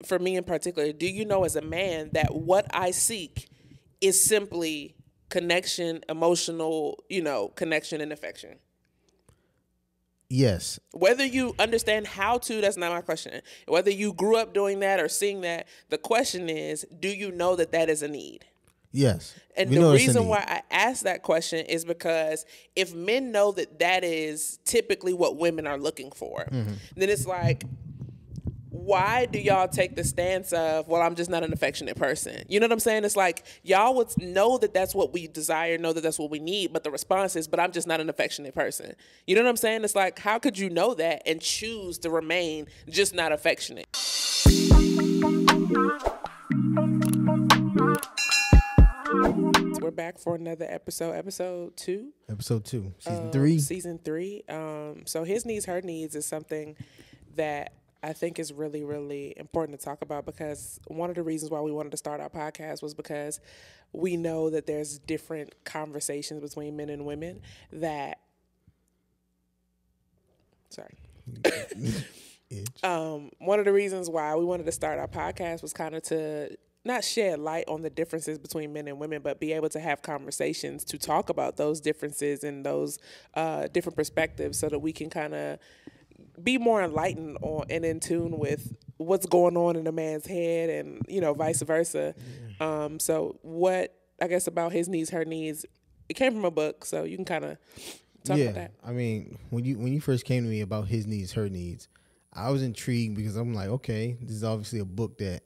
for me in particular, do you know as a man that what I seek is simply connection, emotional, connection and affection? Yes. Whether you understand how to, that's not my question. Whether you grew up doing that or seeing that, the question is, do you know that that is a need? Yes. And We the know it's a reason need. why I ask that question is because if men know that that is typically what women are looking for, then it's like, why do y'all take the stance of, well, I'm just not an affectionate person? You know what I'm saying? It's like, y'all would know that that's what we desire, know that that's what we need, but the response is, but I'm just not an affectionate person. You know what I'm saying? It's like, how could you know that and choose to remain just not affectionate? We're back for another episode 2. Episode 2, season 3. Season 3. So his needs, her needs is something that I think is really, really important to talk about, because one of the reasons why we wanted to start our podcast was because we know that there's different conversations between men and women that, one of the reasons why we wanted to start our podcast was kind of to not shed light on the differences between men and women, but be able to have conversations to talk about those differences and those different perspectives, so that we can kind of be more enlightened on and in tune with what's going on in a man's head, and vice versa. So what, I guess, about his needs, her needs, it came from a book, so you can kind of talk about that. I mean, when you first came to me about his needs, her needs, I was intrigued, because I'm like, okay, this is obviously a book that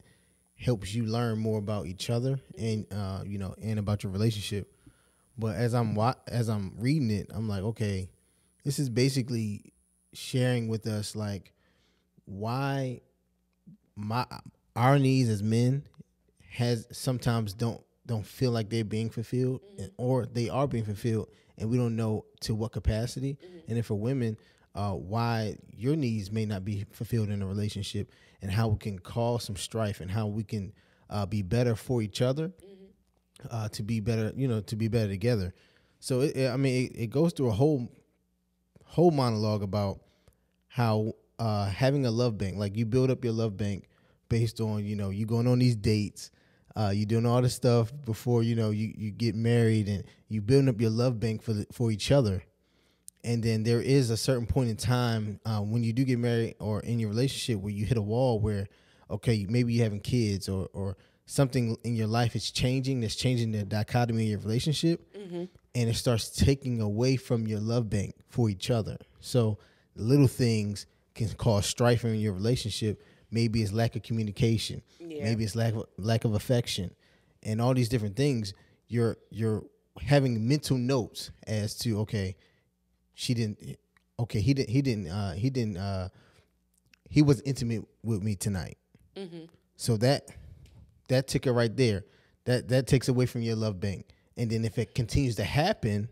helps you learn more about each other and and about your relationship. But as I'm reading it, I'm like, okay, this is basically sharing with us like why our needs as men has sometimes don't feel like they're being fulfilled, or they are being fulfilled, and we don't know to what capacity. And then for women, why your needs may not be fulfilled in a relationship, and how we can cause some strife, and how we can be better for each other, to be better, to be better together. So it goes through a whole monologue about how having a love bank, like you build up your love bank based on, you going on these dates, you doing all this stuff before, you get married, and you building up your love bank for each other. And then there is a certain point in time when you do get married or in your relationship where you hit a wall where, okay, maybe you're having kids, or something in your life is changing, that's changing the dichotomy of your relationship, and it starts taking away from your love bank for each other. So little things can cause strife in your relationship. Maybe it's lack of communication. Yeah. Maybe it's lack of affection, and all these different things. You're having mental notes as to, okay, she didn't. Okay, he didn't. He was intimate with me tonight. So that ticker right there, that takes away from your love bank. And then if it continues to happen,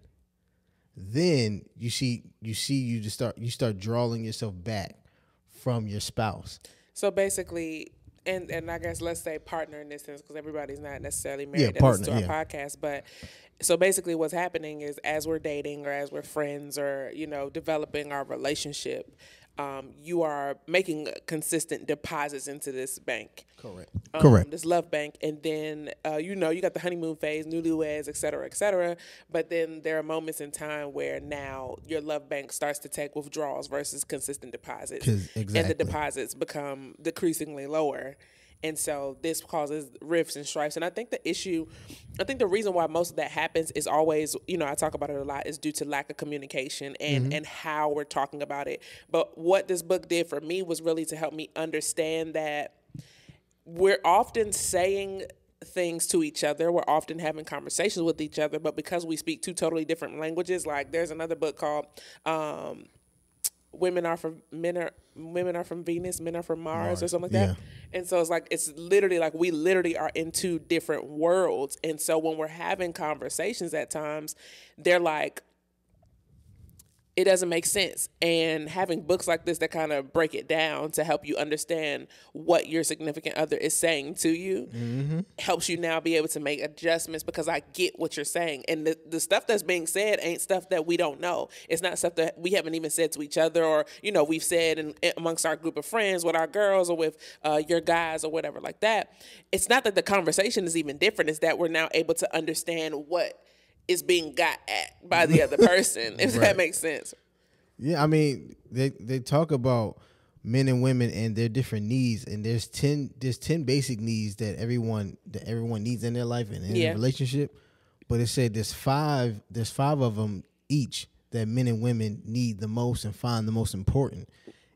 then you start drawing yourself back from your spouse. So basically, and I guess let's say partner in this sense, because everybody's not necessarily married Yeah, partner, to our podcast, but so basically what's happening is, as we're dating or as we're friends or, developing our relationship, you are making consistent deposits into this bank. Correct. Correct. This love bank. And then, you got the honeymoon phase, newlyweds, et cetera, et cetera. But then there are moments in time where now your love bank starts to take withdrawals versus consistent deposits. Exactly. And the deposits become decreasingly lower. And so this causes rifts and strifes. And I think the reason why most of that happens is always, I talk about it a lot, is due to lack of communication and how we're talking about it. But what this book did for me was really to help me understand that we're often saying things to each other. We're often having conversations with each other. But because we speak two totally different languages, like there's another book called women are from Venus, men are from Mars, or something like that. And so it's literally like we literally are in two different worlds. And so when we're having conversations at times, they're like, it doesn't make sense. And having books like this that kind of break it down to help you understand what your significant other is saying to you helps you now be able to make adjustments, because I get what you're saying. And the stuff that's being said ain't stuff that we don't know. It's not stuff that we haven't even said to each other, or, you know, we've said amongst our group of friends with our girls or with your guys or whatever like that. It's not that the conversation is even different. It's that we're now able to understand what is being got at by the other person, if that makes sense. Yeah, I mean, they talk about men and women and their different needs, and there's 10 basic needs that everyone needs in their life and in a relationship. But it said there's five of them each that men and women need the most and find the most important.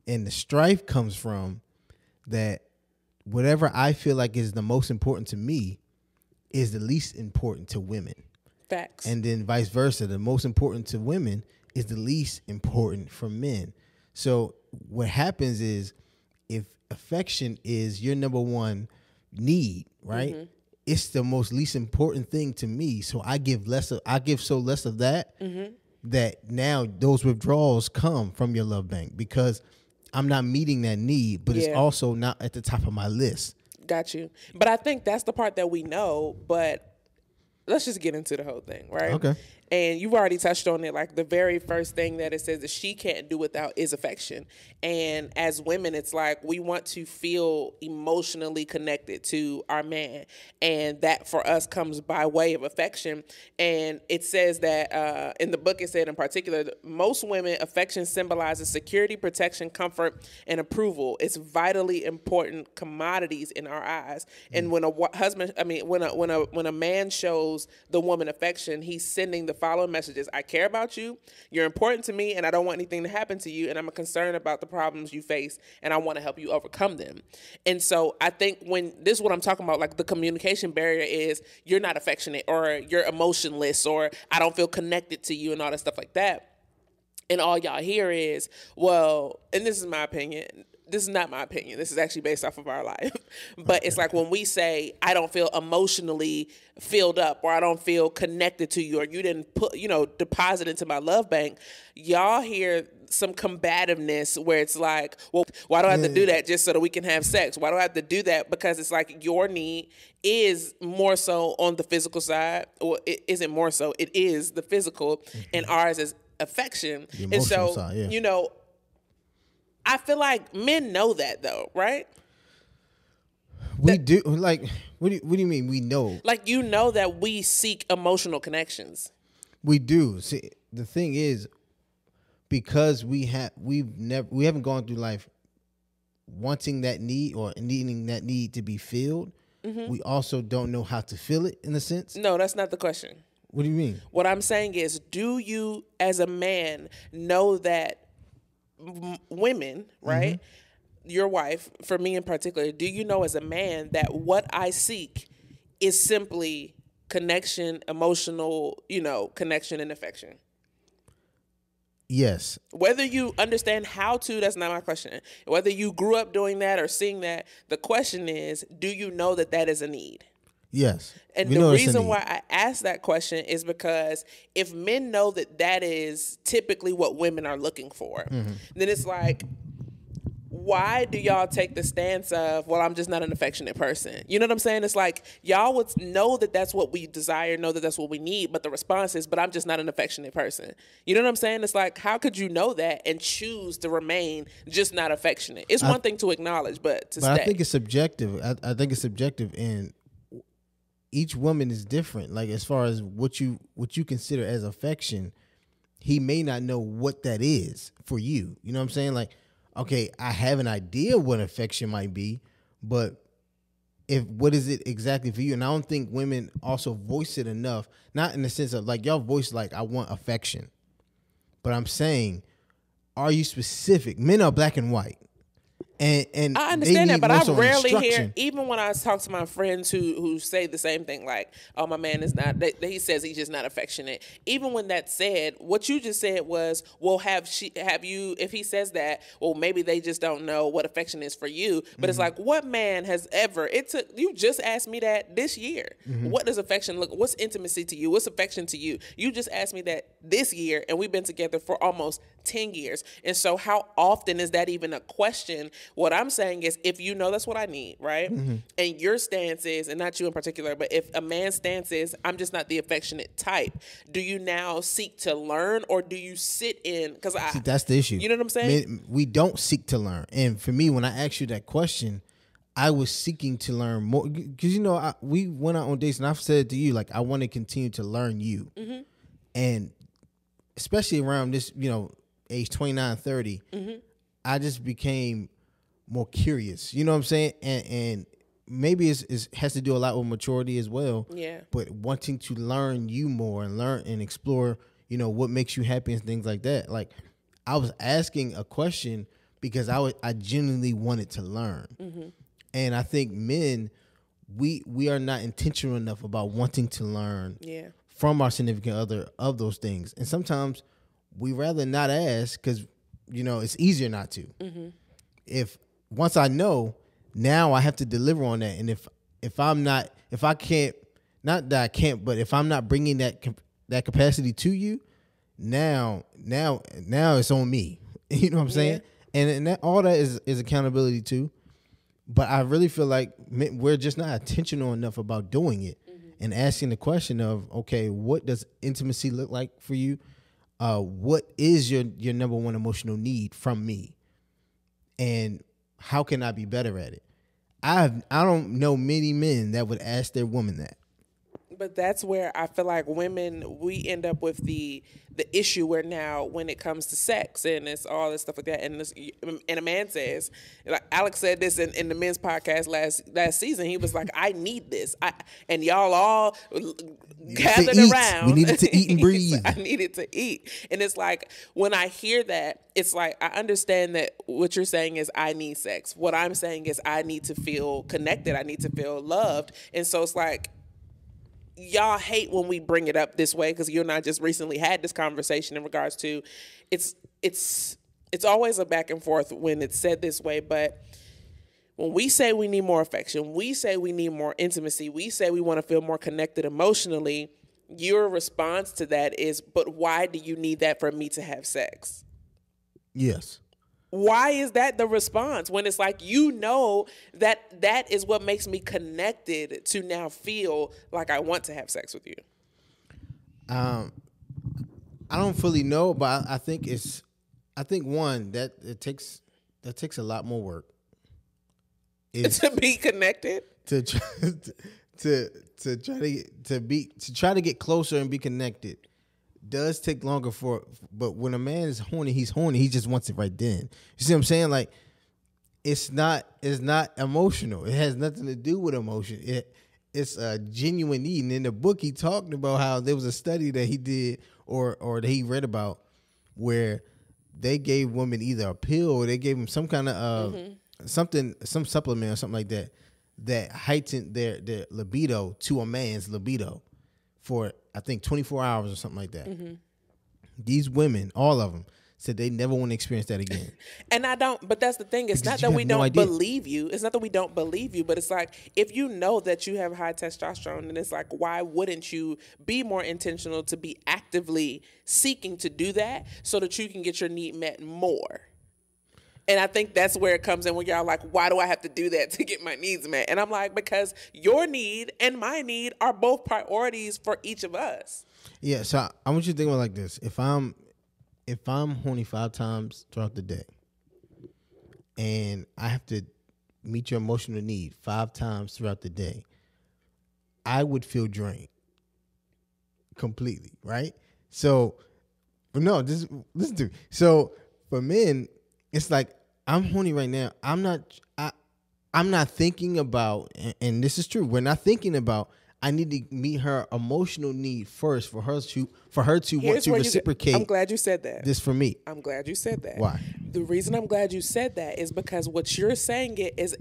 And the strife comes from that whatever I feel like is the most important to me is the least important to women. Facts. And then vice versa. The most important to women is the least important for men. So what happens is, if affection is your number one need, right? It's the most least important thing to me. So I give less of that, that now those withdrawals come from your love bank, because I'm not meeting that need, but it's also not at the top of my list. Got you. But I think that's the part that we know, but let's just get into the whole thing, right? Okay. And you've already touched on it. Like, the very first thing that it says that she can't do without is affection. And as women, it's like we want to feel emotionally connected to our man. And that for us comes by way of affection. And it says that in the book, it said in particular, most women, affection symbolizes security, protection, comfort, and approval. It's vitally important commodities in our eyes. And when when a man shows the woman affection, he's sending the following messages: I care about you, you're important to me, and I don't want anything to happen to you, and I'm concerned about the problems you face, and I want to help you overcome them. And so I think when this is what I'm talking about, like the communication barrier is you're not affectionate, or you're emotionless, or I don't feel connected to you, and all that stuff like that. And all y'all hear is, well, and this is my opinion. This is not my opinion. This is actually based off of our life. But it's like when we say, I don't feel emotionally filled up, or I don't feel connected to you, or you didn't deposit into my love bank, y'all hear some combativeness where it's like, well, why do I have to do that just so that we can have sex? Why do I have to do that? Because it's like your need is more so on the physical side, or it isn't more so, it is the physical, and ours is affection. The emotional side, I feel like men know that, though, right? We do. Like, what do you mean we know? Like, you know that we seek emotional connections. We do. See, the thing is, because we haven't gone through life wanting that need or needing that need to be filled. We also don't know how to feel it, in a sense. No, that's not the question. What do you mean? What I'm saying is, do you, as a man, know that women, right? Your wife, for me in particular, do you know as a man that what I seek is simply connection, emotional, connection and affection? Yes. Whether you understand how to, that's not my question. Whether you grew up doing that or seeing that, the question is, do you know that that is a need? Yes. And the reason why I ask that question is because if men know that that is typically what women are looking for, then it's like, why do y'all take the stance of, well, I'm just not an affectionate person? You know what I'm saying? It's like, y'all would know that that's what we desire, know that that's what we need, but the response is, but I'm just not an affectionate person. You know what I'm saying? It's like, how could you know that and choose to remain just not affectionate? It's one thing to acknowledge, but to stay. I think it's subjective. I think it's subjective, and each woman is different. Like, as far as what you consider as affection, he may not know what that is for you. You know what I'm saying? Like, okay, I have an idea what affection might be, but what is it exactly for you? And I don't think women also voice it enough. Not in the sense of like y'all voice like I want affection, but I'm saying, are you specific? Men are black and white. And I understand that, but I rarely hear, even when I talk to my friends who say the same thing, like, oh, my man is not, he says he's just not affectionate. Even when that's said, what you just said was, well, if he says that, well, maybe they just don't know what affection is for you. But it's like, what man has ever, you just asked me that this year. What does affection look, what's intimacy to you? What's affection to you? You just asked me that this year, and we've been together for almost 10 years. And so how often is that even a question? What I'm saying is, if you know that's what I need, right? And your stance is, and not you in particular, but if a man's stance is, I'm just not the affectionate type, do you now seek to learn, or do you sit in? Because that's the issue. You know what I'm saying? We don't seek to learn. And for me, when I asked you that question, I was seeking to learn more, because we went out on dates, and I've said to you, like, I want to continue to learn you, and especially around this, age 29, 30, I just became more curious. You know what I'm saying? And maybe it has to do a lot with maturity as well. Yeah. But wanting to learn you more and learn and explore, what makes you happy and things like that. Like, I was asking a question because I genuinely wanted to learn. And I think men, we are not intentional enough about wanting to learn from our significant other of those things. And sometimes we rather not ask because, it's easier not to. If once I know, now I have to deliver on that. And if I can't, not that I can't, but if I'm not bringing that capacity to you, now it's on me. You know what I'm saying? And all that is accountability too. But I really feel like we're just not intentional enough about doing it and asking the question of, okay, what does intimacy look like for you? What is your number one emotional need from me? And how can I be better at it? I don't know many men that would ask their woman that. But that's where I feel like women, we end up with the issue where now when it comes to sex and it's all this stuff like that, and a man says, like Alex said this in the men's podcast last season, he was like, I need this. And y'all all gathered around. We needed to eat and breathe. I needed to eat. And it's like, when I hear that, it's like, I understand that what you're saying is I need sex. What I'm saying is I need to feel connected. I need to feel loved. And so it's like, y'all hate when we bring it up this way, because you and I just recently had this conversation in regards to it's always a back and forth when it's said this way. But when we say we need more affection, we say we need more intimacy, we say we want to feel more connected emotionally, your response to that is, but why do you need that for me to have sex? Yes. Why is that the response when it's like, that is what makes me connected to now feel like I want to have sex with you? I don't fully know, but I think one that it takes a lot more work. To be connected, to try to get closer and be connected does take longer but when a man is horny, he's horny. He just wants it right then. You see what I'm saying? Like, it's not emotional. It has nothing to do with emotion. It's a genuine need. And in the book, he talked about how there was a study that he did or that he read about where they gave women either a pill or they gave them some kind of some supplement or something like that heightened their libido to a man's libido for, I think, 24 hours or something like that. These women, all of them, said they never want to experience that again. And I don't, but that's the thing. It's not that we don't believe you. It's not that we don't believe you, but it's like, if you know that you have high testosterone, then it's like, why wouldn't you be more intentional to be actively seeking to do that so that you can get your need met more? And I think that's where it comes in when y'all like, why do I have to do that to get my needs met? And I'm like, because your need and my need are both priorities for each of us. Yeah, so I want you to think about it like this. If I'm horny 5 times throughout the day and I have to meet your emotional need 5 times throughout the day, I would feel drained completely, right? So, but no, just listen to me. So for men, it's like, I'm horny right now. I'm not thinking about, and this is true, we're not thinking about, I need to meet her emotional need first for her to want to reciprocate. I'm glad you said that. This for me. I'm glad you said that. Why? The reason I'm glad you said that is because what you're saying is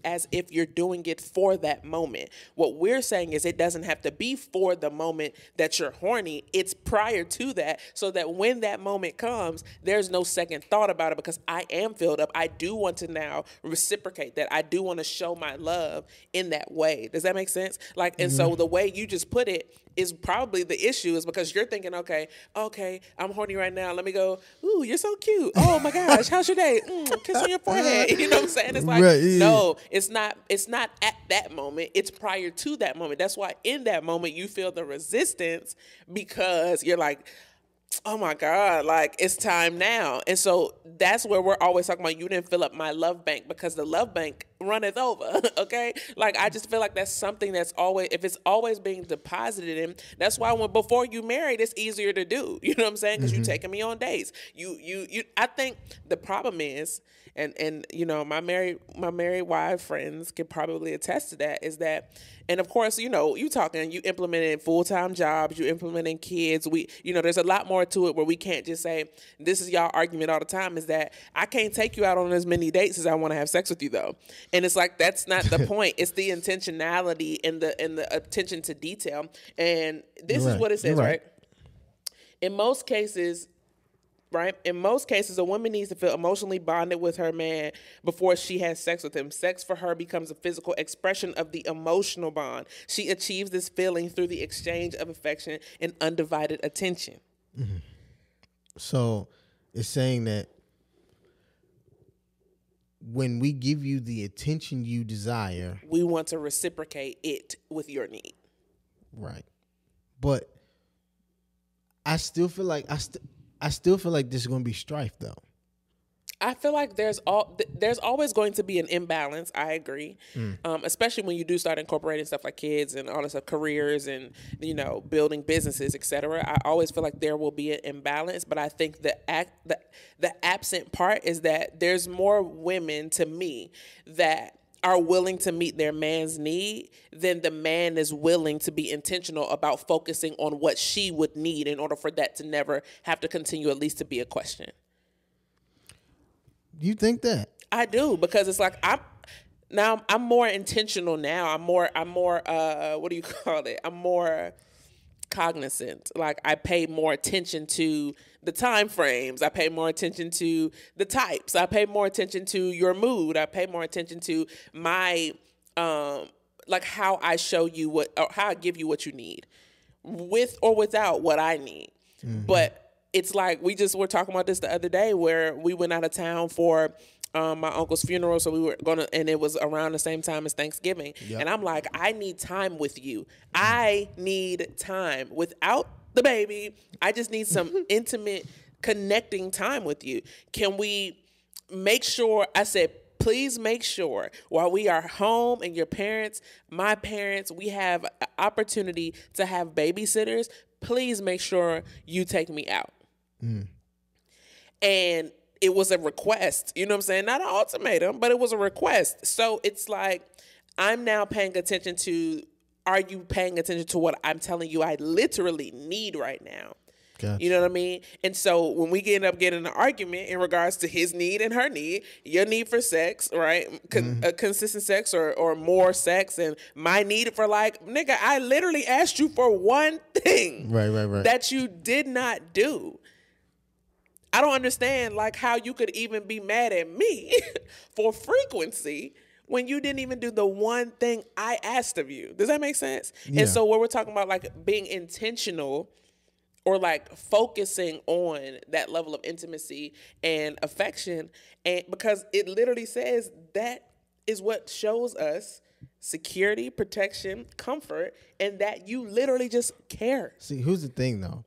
as if you're doing it for that moment. What we're saying is it doesn't have to be for the moment that you're horny. It's prior to that, so that when that moment comes, there's no second thought about it, because I am filled up. I do want to now reciprocate that. I do want to show my love in that way. Does that make sense? Like, and so the way you just put it is probably the issue, is because you're thinking, okay, I'm horny right now. Let me go, ooh, you're so cute. Oh my gosh, how's your day? Kiss on your forehead. You know what I'm saying? It's like, right, yeah. No, it's not at that moment. It's prior to that moment. That's why in that moment you feel the resistance, because you're like, oh my God, like, it's time now. And so that's where we're always talking about, you didn't fill up my love bank, because the love bank runneth over, okay? Like, I just feel like that's something that's always, if it's always being deposited in, that's why before you married, it's easier to do. You know what I'm saying? Because you're taking me on dates. I think the problem is, and you know, my married wife friends can probably attest to that, is that, and of course, you know, you implementing full-time jobs, you implementing kids. There's a lot more to it, where we can't just say, this is y'all argument all the time, is that I can't take you out on as many dates as I want to have sex with you, though. And it's like, that's not the point. It's the intentionality and the attention to detail. And this is what it says, right? In most cases, a woman needs to feel emotionally bonded with her man before she has sex with him. Sex for her becomes a physical expression of the emotional bond. She achieves this feeling through the exchange of affection and undivided attention. Mm-hmm. So it's saying that when we give you the attention you desire, we want to reciprocate it with your need. Right. But I still feel like this is going to be strife, though. I feel like there's always going to be an imbalance. I agree, especially when you do start incorporating stuff like kids and all this stuff, careers and, you know, building businesses, etc. I always feel like there will be an imbalance, but I think the absent part is that there's more women, to me, that are willing to meet their man's need than the man is willing to be intentional about focusing on what she would need in order for that to never have to continue, at least to be a question. You think that? I do, because it's like I'm more intentional now. I'm more what do you call it? I'm more cognizant. Like, I pay more attention to the time frames. I pay more attention to the types. I pay more attention to your mood. I pay more attention to my like how I show you or how I give you what you need, with or without what I need. Mm-hmm. But it's like, we just were talking about this the other day, where we went out of town for my uncle's funeral. So we were and it was around the same time as Thanksgiving. Yep. And I'm like, I need time with you. I need time without the baby. I just need some intimate connecting time with you. Can we make sure, I said, please make sure while we are home and your parents, my parents, we have an opportunity to have babysitters. Please make sure you take me out. Mm. And it was a request, you know what I'm saying? Not an ultimatum, but it was a request. So it's like, I'm now paying attention to, are you paying attention to what I'm telling you I literally need right now? Gotcha. You know what I mean? And so when we end up getting an argument in regards to his need and her need, your need for sex, right? Consistent sex or more sex, and my need for, like, nigga, I literally asked you for one thing. Right. That you did not do. I don't understand, like, how you could even be mad at me for frequency when you didn't even do the one thing I asked of you. Does that make sense? Yeah. And so when we're talking about, like, being intentional or, like, focusing on that level of intimacy and affection, and because it literally says that is what shows us security, protection, comfort, and that you literally just care. See, here's the thing, though.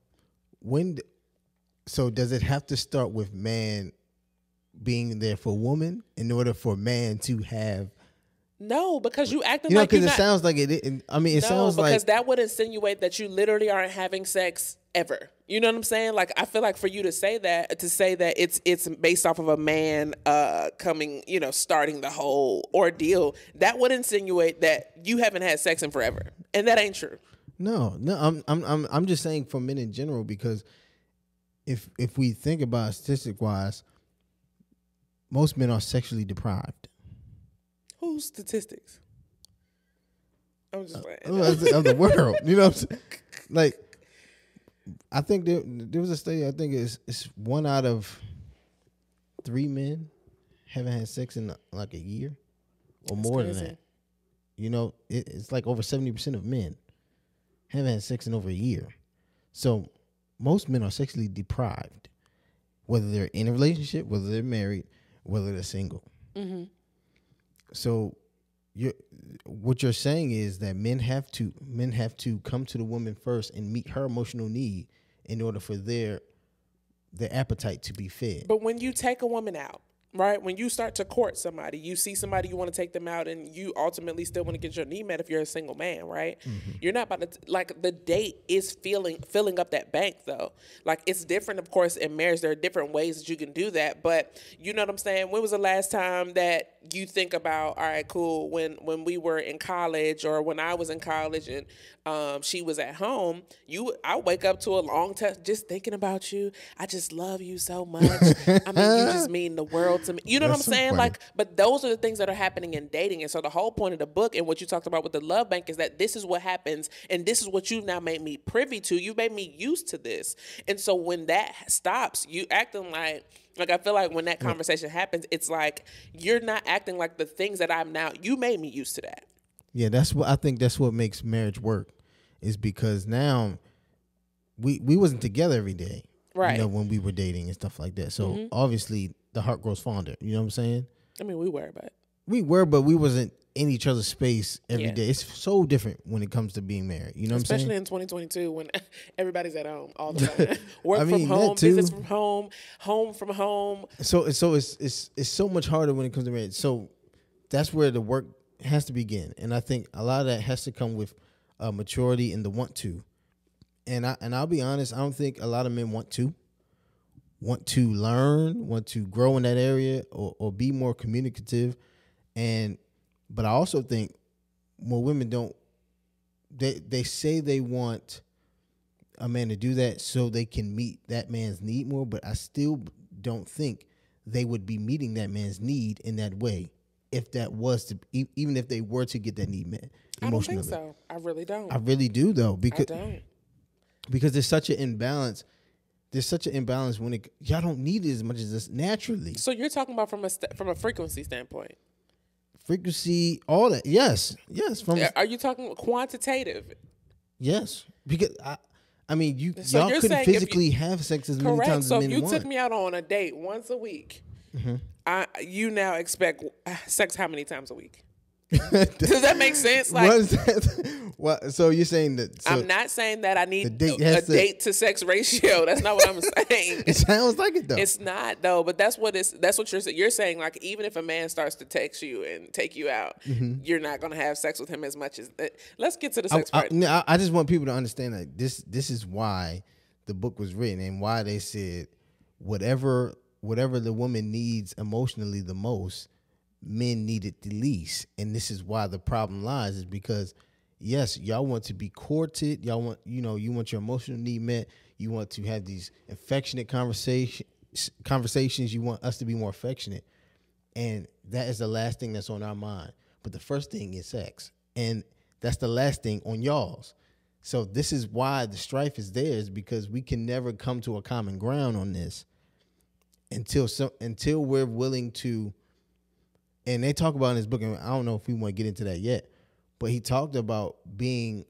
So does it have to start with man being there for woman in order for man to have? No, because you acting like because it sounds like it. I mean, it sounds like, because that would insinuate that you literally aren't having sex ever. You know what I'm saying? Like, I feel like for you to say that it's based off of a man coming, you know, starting the whole ordeal, that would insinuate that you haven't had sex in forever, and that ain't true. No, I'm just saying for men in general, because if we think about it statistic wise, most men are sexually deprived. Whose statistics? I'm just playing. Of the world. You know what I'm saying? Like, I think there was a study, I think it's 1 out of 3 men haven't had sex in like a year or That's more crazy. than that. You know, it's like over 70% of men haven't had sex in over a year. So most men are sexually deprived, whether they're in a relationship, whether they're married, whether they're single. Mm-hmm. So what you're saying is that men have to come to the woman first and meet her emotional need in order for their appetite to be fed. But when you take a woman out, right? When you start to court somebody, you see somebody, you want to take them out, and you ultimately still want to get your need met if you're a single man, right? Mm-hmm. You're not about to, like, the date is filling up that bank, though. Like, it's different, of course, in marriage. There are different ways that you can do that, but you know what I'm saying? When was the last time that you think about, all right, cool, when we were in college or when I was in college and she was at home, I wake up to a long text just thinking about you. I just love you so much. I mean, you just mean the world to me. You know That's what I'm so saying? funny. Like, but those are the things that are happening in dating. And so the whole point of the book and what you talked about with the love bank is that this is what happens and this is what you've now made me privy to. You've made me used to this. And so when that stops, you acting like I feel like when that conversation happens, it's like you're not acting like the things that I'm now. You made me used to that. Yeah, I think that's what makes marriage work, is because now we wasn't together every day, Right. You know, when we were dating and stuff like that. So obviously the heart grows fonder. You know what I'm saying? I mean, we were, but But we wasn't in each other's space every day. Yeah. It's so different when it comes to being married. You know what I'm saying? especially in 2022 when everybody's at home all the time. Work I from mean, that home, too. visits from home, home from home. So it's so much harder when it comes to marriage. So that's where the work has to begin, and I think a lot of that has to come with maturity and the want to. And I'll be honest, I don't think a lot of men want to learn, want to grow in that area, or be more communicative. But I also think more women don't. They say they want a man to do that so they can meet that man's need more, but I still don't think they would be meeting that man's need in that way if that was to, even if they were to get that need met emotionally. I don't think so. I really don't. I really do, though, I don't. because there's such an imbalance. There's such an imbalance when y'all don't need it as much as this naturally. So you're talking about from a frequency standpoint. Frequency, all that. Yes. Are you talking quantitative? Yes, because I mean, So y'all you're couldn't saying if physically have sex as many Correct. times So as if men you want. took me out on a date once a week, you now expect sex how many times a week? Does that make sense? Like, what is that? What? So you're saying that? So I'm not saying that I need date a has to- date to sex ratio. That's not what I'm saying. It sounds like it though. It's not though, but that's what you're saying. You're saying, like, even if a man starts to text you and take you out, you're not gonna have sex with him as much as that. Let's get to the sex part. I just want people to understand that this is why the book was written and why they said whatever the woman needs emotionally the most, men need it the least. And this is why the problem lies, is because yes, y'all want to be courted, y'all want, you want your emotional need met, you want to have these affectionate conversations, you want us to be more affectionate, and that is the last thing that's on our mind. But the first thing is sex, and that's the last thing on y'all's. So this is why the strife is there, is because we can never come to a common ground on this until we're willing to. And they talk about in this book, and I don't know if we want to get into that yet, but he talked about being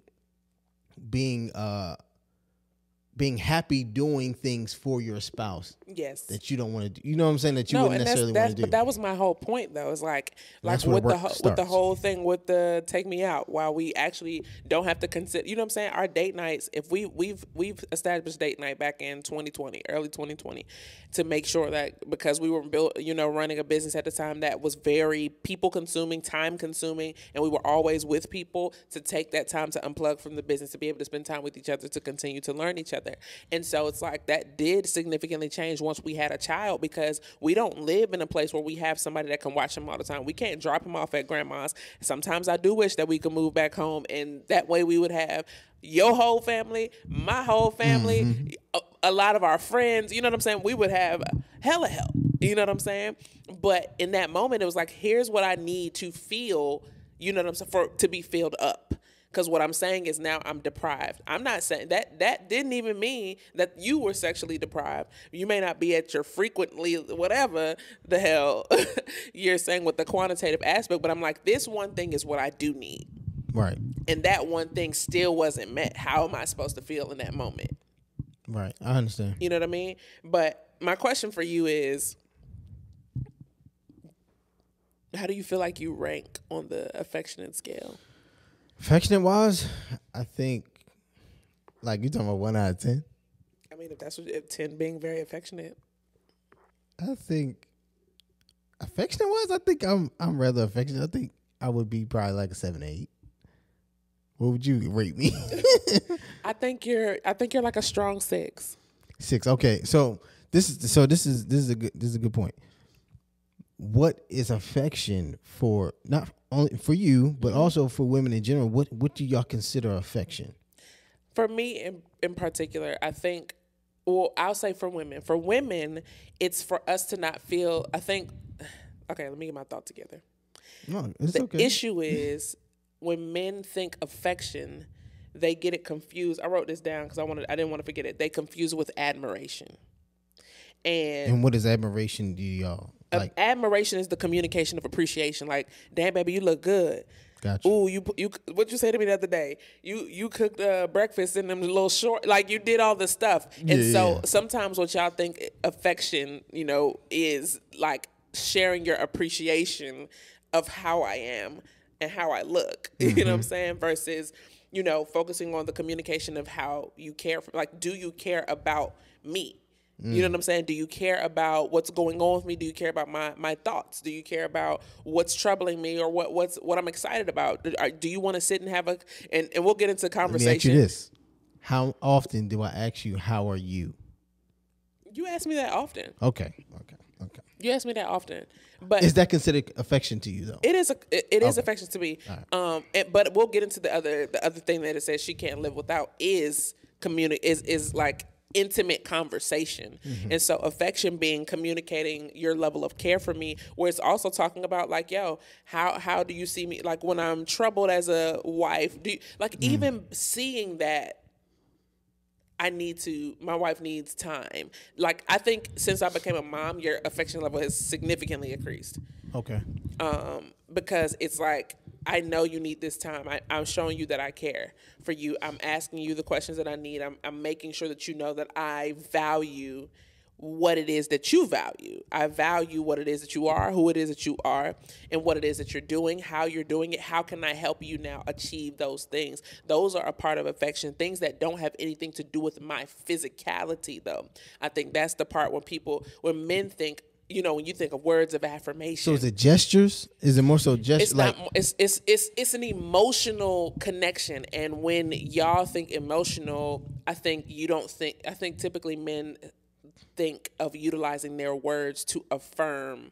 happy doing things for your spouse. Yes. That you don't want to do. You know what I'm saying? That you wouldn't necessarily want to do. But that was my whole point, though. It's like That's where with the whole thing with the take me out, while we actually don't have to consider. You know what I'm saying? Our date nights. If we've established date night back in 2020, early 2020, to make sure that, because we were running a business at the time that was very people consuming, time consuming, and we were always with people, to take that time to unplug from the business, to be able to spend time with each other, to continue to learn each other. And so it's like that did significantly change once we had a child, because we don't live in a place where we have somebody that can watch him all the time. We can't drop him off at grandma's. Sometimes I do wish that we could move back home, and that way we would have your whole family, my whole family, a lot of our friends. You know what I'm saying? We would have hella help. You know what I'm saying? But in that moment, it was like, here's what I need to feel, you know what I'm saying, to be filled up. Because what I'm saying is now I'm deprived. I'm not saying that didn't even mean that you were sexually deprived. You may not be at your frequently, whatever the hell you're saying with the quantitative aspect, but I'm like, this one thing is what I do need. Right. And that one thing still wasn't met. How am I supposed to feel in that moment? Right. I understand. You know what I mean? But my question for you is, how do you feel like you rank on the affectionate scale? Affectionate wise, I think, like, you talking about 1 out of 10? I mean, if 10 being very affectionate. I think affectionate wise, I think I'm rather affectionate. I think I would be probably like a 7, 8. What would you rate me? I think you're like a strong 6. 6. Okay. So this is a good point. What is affection for, not only for you, but also for women in general? What do y'all consider affection? For me in particular, I think, well, I'll say for women. For women, it's for us to not feel, I think, okay, let me get my thought together. No, it's the okay. issue is when men think affection, they get it confused. I wrote this down because I didn't want to forget it. They confuse it with admiration. And what is admiration to y'all? Like, admiration is the communication of appreciation. Like, damn, baby, you look good. Gotcha. Ooh, you what you say to me the other day? You cooked breakfast in them little short, like you did all the stuff. And so sometimes what y'all think affection, is like sharing your appreciation of how I am and how I look. You know what I'm saying? Versus, focusing on the communication of how you care for, like, do you care about me? You know what I'm saying? Do you care about what's going on with me? Do you care about my thoughts? Do you care about what's troubling me or what I'm excited about? Do you want to sit and have and we'll get into conversation. Let me ask you this. How often do I ask you, how are you? You ask me that often. Okay. You ask me that often. But is that considered affection to you though? It is is affection to me. Right. But we'll get into the other thing that it says she can't live without is is like intimate conversation. And so affection being communicating your level of care for me, where it's also talking about like, yo, how do you see me, like when I'm troubled as a wife, even seeing that my wife needs time. Like, I think since I became a mom, your affection level has significantly increased. Okay. Because it's like, I know you need this time. I'm showing you that I care for you. I'm asking you the questions that I need. I'm making sure that you know that I value what it is that you value. I value what it is that you are, who it is that you are, and what it is that you're doing, how you're doing it. How can I help you now achieve those things? Those are a part of affection, things that don't have anything to do with my physicality, though. I think that's the part when men think, when you think of words of affirmation. So is it gestures? Is it more so gestures? It's an emotional connection. And when y'all think emotional, I think typically men think of utilizing their words to affirm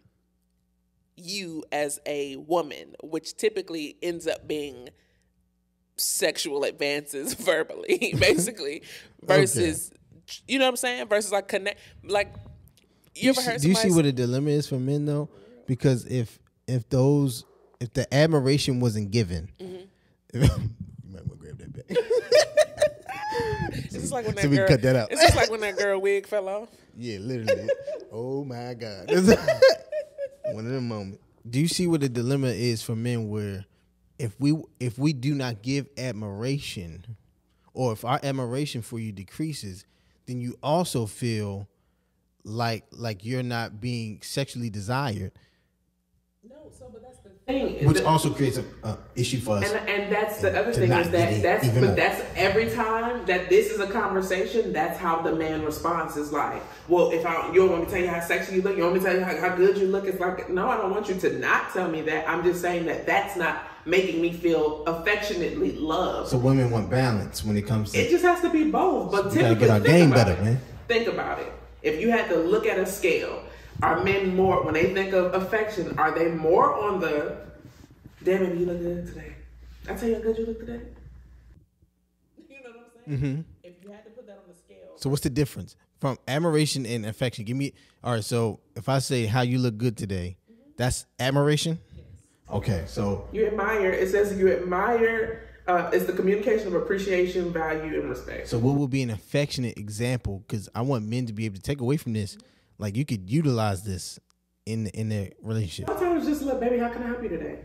you as a woman, which typically ends up being sexual advances verbally, basically, versus, you know what I'm saying? Versus like connect, like, you ever heard do you see what a dilemma is for men though? Because if the admiration wasn't given, you might want to grab that back. It's just like when so we can cut that out. It's just like when that girl wig fell off. Yeah, literally. Oh my God. One of them moments. Do you see what the dilemma is for men where if we do not give admiration, or if our admiration for you decreases, then you also feel like you're not being sexually desired. No, but that's the thing. Which also creates an issue for us. And that's the other thing is that's every time that this is a conversation, that's how the man responds is like, well, you don't want me to tell you how sexy you look, you want me to tell you how good you look. It's like, no, I don't want you to not tell me that. I'm just saying that that's not making me feel affectionately loved. So women want balance when it comes to it. Just has to be both. But we gotta get our game better, man. Think about it. If you had to look at a scale, are men more, when they think of affection, are they more on the, damn it, you look good today? I tell you how good you look today? You know what I'm saying? had to put that on the scale. So what's the difference from admiration and affection? Give me, all right, so if I say how you look good today, that's admiration? Yes. Okay, so. You admire, it says you admire, it's the communication of appreciation, value, and respect. So what would be an affectionate example? Because I want men to be able to take away from this. Like, you could utilize this in their relationship. Sometimes just look, baby, how can I help you today?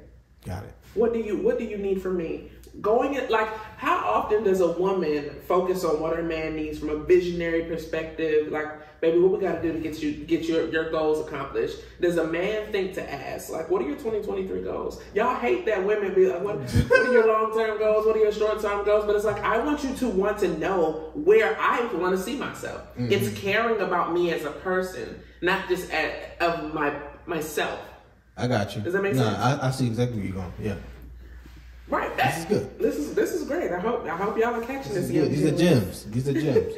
Got it. What do you need from me? Going in, like, how often does a woman focus on what her man needs from a visionary perspective? Like, baby, what we got to do to get your goals accomplished? Does a man think to ask, like, what are your 2023 goals? Y'all hate that women be like, what are your long-term goals? What are your short-term goals? But it's like, I want you to want to know where I want to see myself. Mm-hmm. It's caring about me as a person, not just of myself. I got you. Does that make sense? I see exactly where you're going. Yeah. Right. This is good. This is great. I hope y'all are catching this. These are gems. These are gems.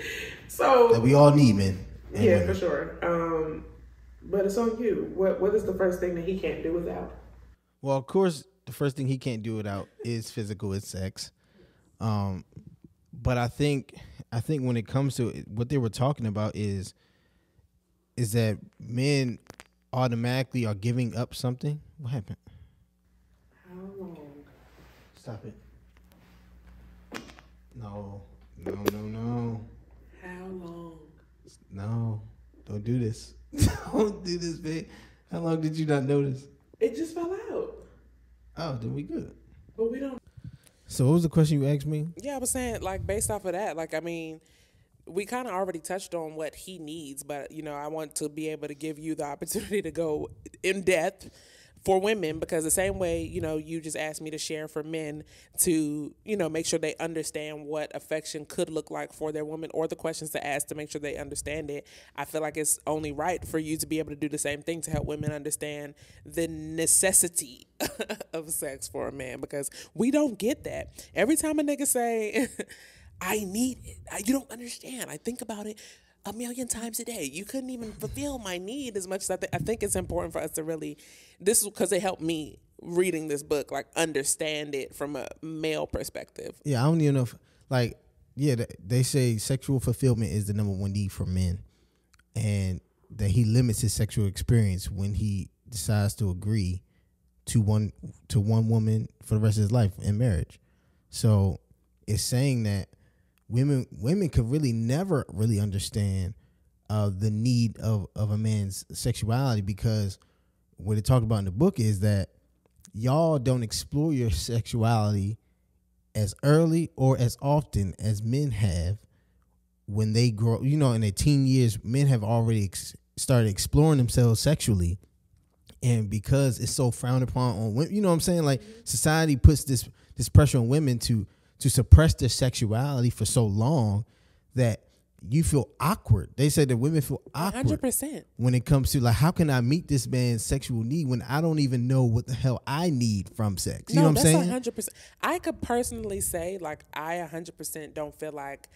So that we all need, man. Yeah, women. For sure. But it's on you. What is the first thing that he can't do without? Well, of course, the first thing he can't do without is physical, is sex. But I think when it comes to it, what they were talking about is that men automatically are giving up something. What happened? How long? Stop it. No. How long? No. Don't do this. Don't do this, babe. How long did you not notice? It just fell out. Oh, then we good. But we don't. So what was the question you asked me? Yeah, I was saying, like, based off of that, like, I mean, we kind of already touched on what he needs, but, you know, I want to be able to give you the opportunity to go in depth for women, because the same way, you know, you just asked me to share for men to, you know, make sure they understand what affection could look like for their woman, or the questions to ask to make sure they understand it. I feel like it's only right for you to be able to do the same thing to help women understand the necessity of sex for a man, because we don't get that. Every time a nigga say, I need it, you don't understand, I think about it a million times a day. You couldn't even fulfill my need as much as I think it's important for us to really, this is because it helped me reading this book, like, understand it from a male perspective. Yeah, I don't even know if, like, yeah, they say sexual fulfillment is the number one need for men, and that he limits his sexual experience when he decides to agree to one woman for the rest of his life in marriage. So it's saying that women could really never really understand the need of a man's sexuality, because what it talked about in the book is that y'all don't explore your sexuality as early or as often as men have when they grow. You know, in their teen years, men have already started exploring themselves sexually, and because it's so frowned upon on women, you know what I'm saying? Like, society puts this pressure on women to suppress their sexuality for so long that you feel awkward. They said that women feel awkward 100% when it comes to, like, how can I meet this man's sexual need when I don't even know what the hell I need from sex? You know what I'm saying? 100%. I could personally say, like, I 100% don't feel like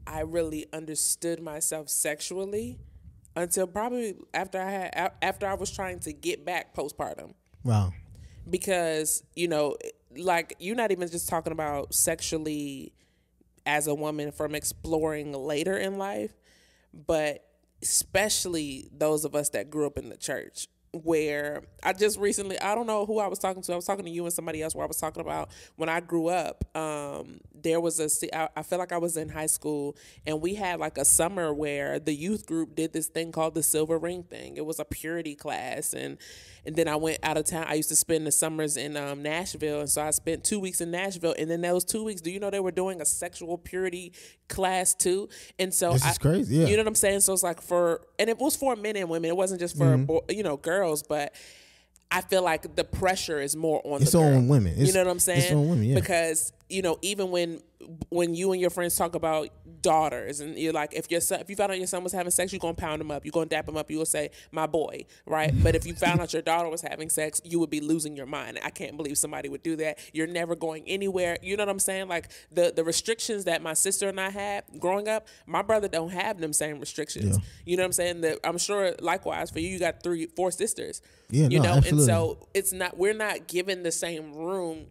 I really understood myself sexually until probably after I was trying to get back postpartum. Wow. Because, you know, like, you're not even just talking about sexually as a woman from exploring later in life, but especially those of us that grew up in the church, where I just recently, I don't know who I was talking to. I was talking to you and somebody else, where I was talking about when I grew up, there was I feel like I was in high school, and we had like a summer where the youth group did this thing called the Silver Ring thing. It was a purity class, and then I went out of town. I used to spend the summers in Nashville, and so I spent 2 weeks in Nashville, and then those 2 weeks, do you know they were doing a sexual purity class too? And so this is crazy, yeah. You know what I'm saying? So it's like and it was for men and women. It wasn't just for girls, but I feel like the pressure is more on the girl. It's on women. You know what I'm saying? It's on women, yeah. Because, you know, even when you and your friends talk about daughters, and you're like, if you found out your son was having sex, you're going to pound him up. You're going to dap him up. You're going to say, my boy, right? But if you found out your daughter was having sex, you would be losing your mind. I can't believe somebody would do that. You're never going anywhere. You know what I'm saying? Like, the restrictions that my sister and I had growing up, my brother don't have them same restrictions. Yeah. You know what I'm saying? I'm sure likewise for you, you got 3-4 sisters. Yeah, you know, absolutely. And so we're not given the same room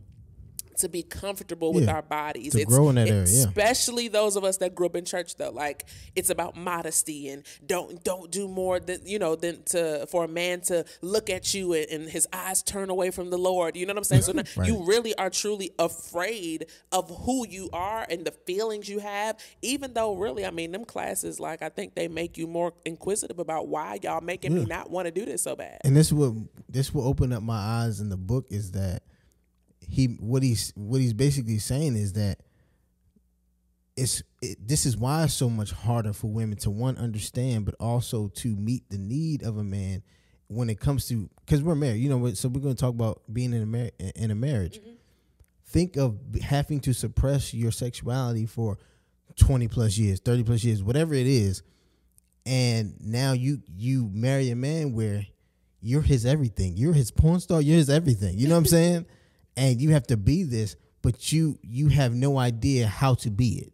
to be comfortable with our bodies. To grow in that area, especially those of us that grew up in church, though. Like, it's about modesty and don't do more than, for a man to look at you and his eyes turn away from the Lord. You know what I'm saying? So now Right. you really are truly afraid of who you are and the feelings you have, even though really, I mean, them classes, like, I think they make you more inquisitive about why y'all making me not want to do this so bad. And this will open up my eyes in the book is that what he's basically saying is that this is why it's so much harder for women to understand, but also to meet the need of a man when it comes to, because we're married, so we're going to talk about being in a marriage. Mm-hmm. Think of having to suppress your sexuality for 20 plus years, 30 plus years, whatever it is, and now you marry a man where you're his everything, you're his porn star, you're his everything. You know what I'm saying? And you have to be this, but you have no idea how to be it.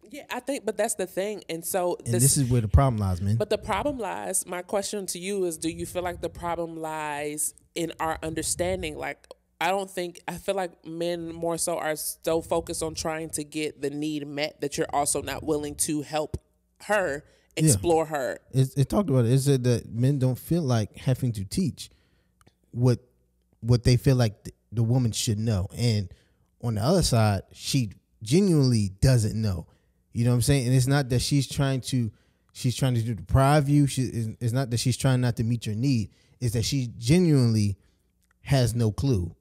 Yeah, I think, but that's the thing. And so this is where the problem lies, man. But the problem lies, my question to you is, do you feel like the problem lies in our understanding? Like, I feel like men more so are so focused on trying to get the need met that you're also not willing to help her explore her. It talked about it. It said that men don't feel like having to teach what they feel like the woman should know. And on the other side, she genuinely doesn't know. You know what I'm saying? And it's not that she's trying to deprive you. It's not that she's trying not to meet your need. It's that she genuinely has no clue.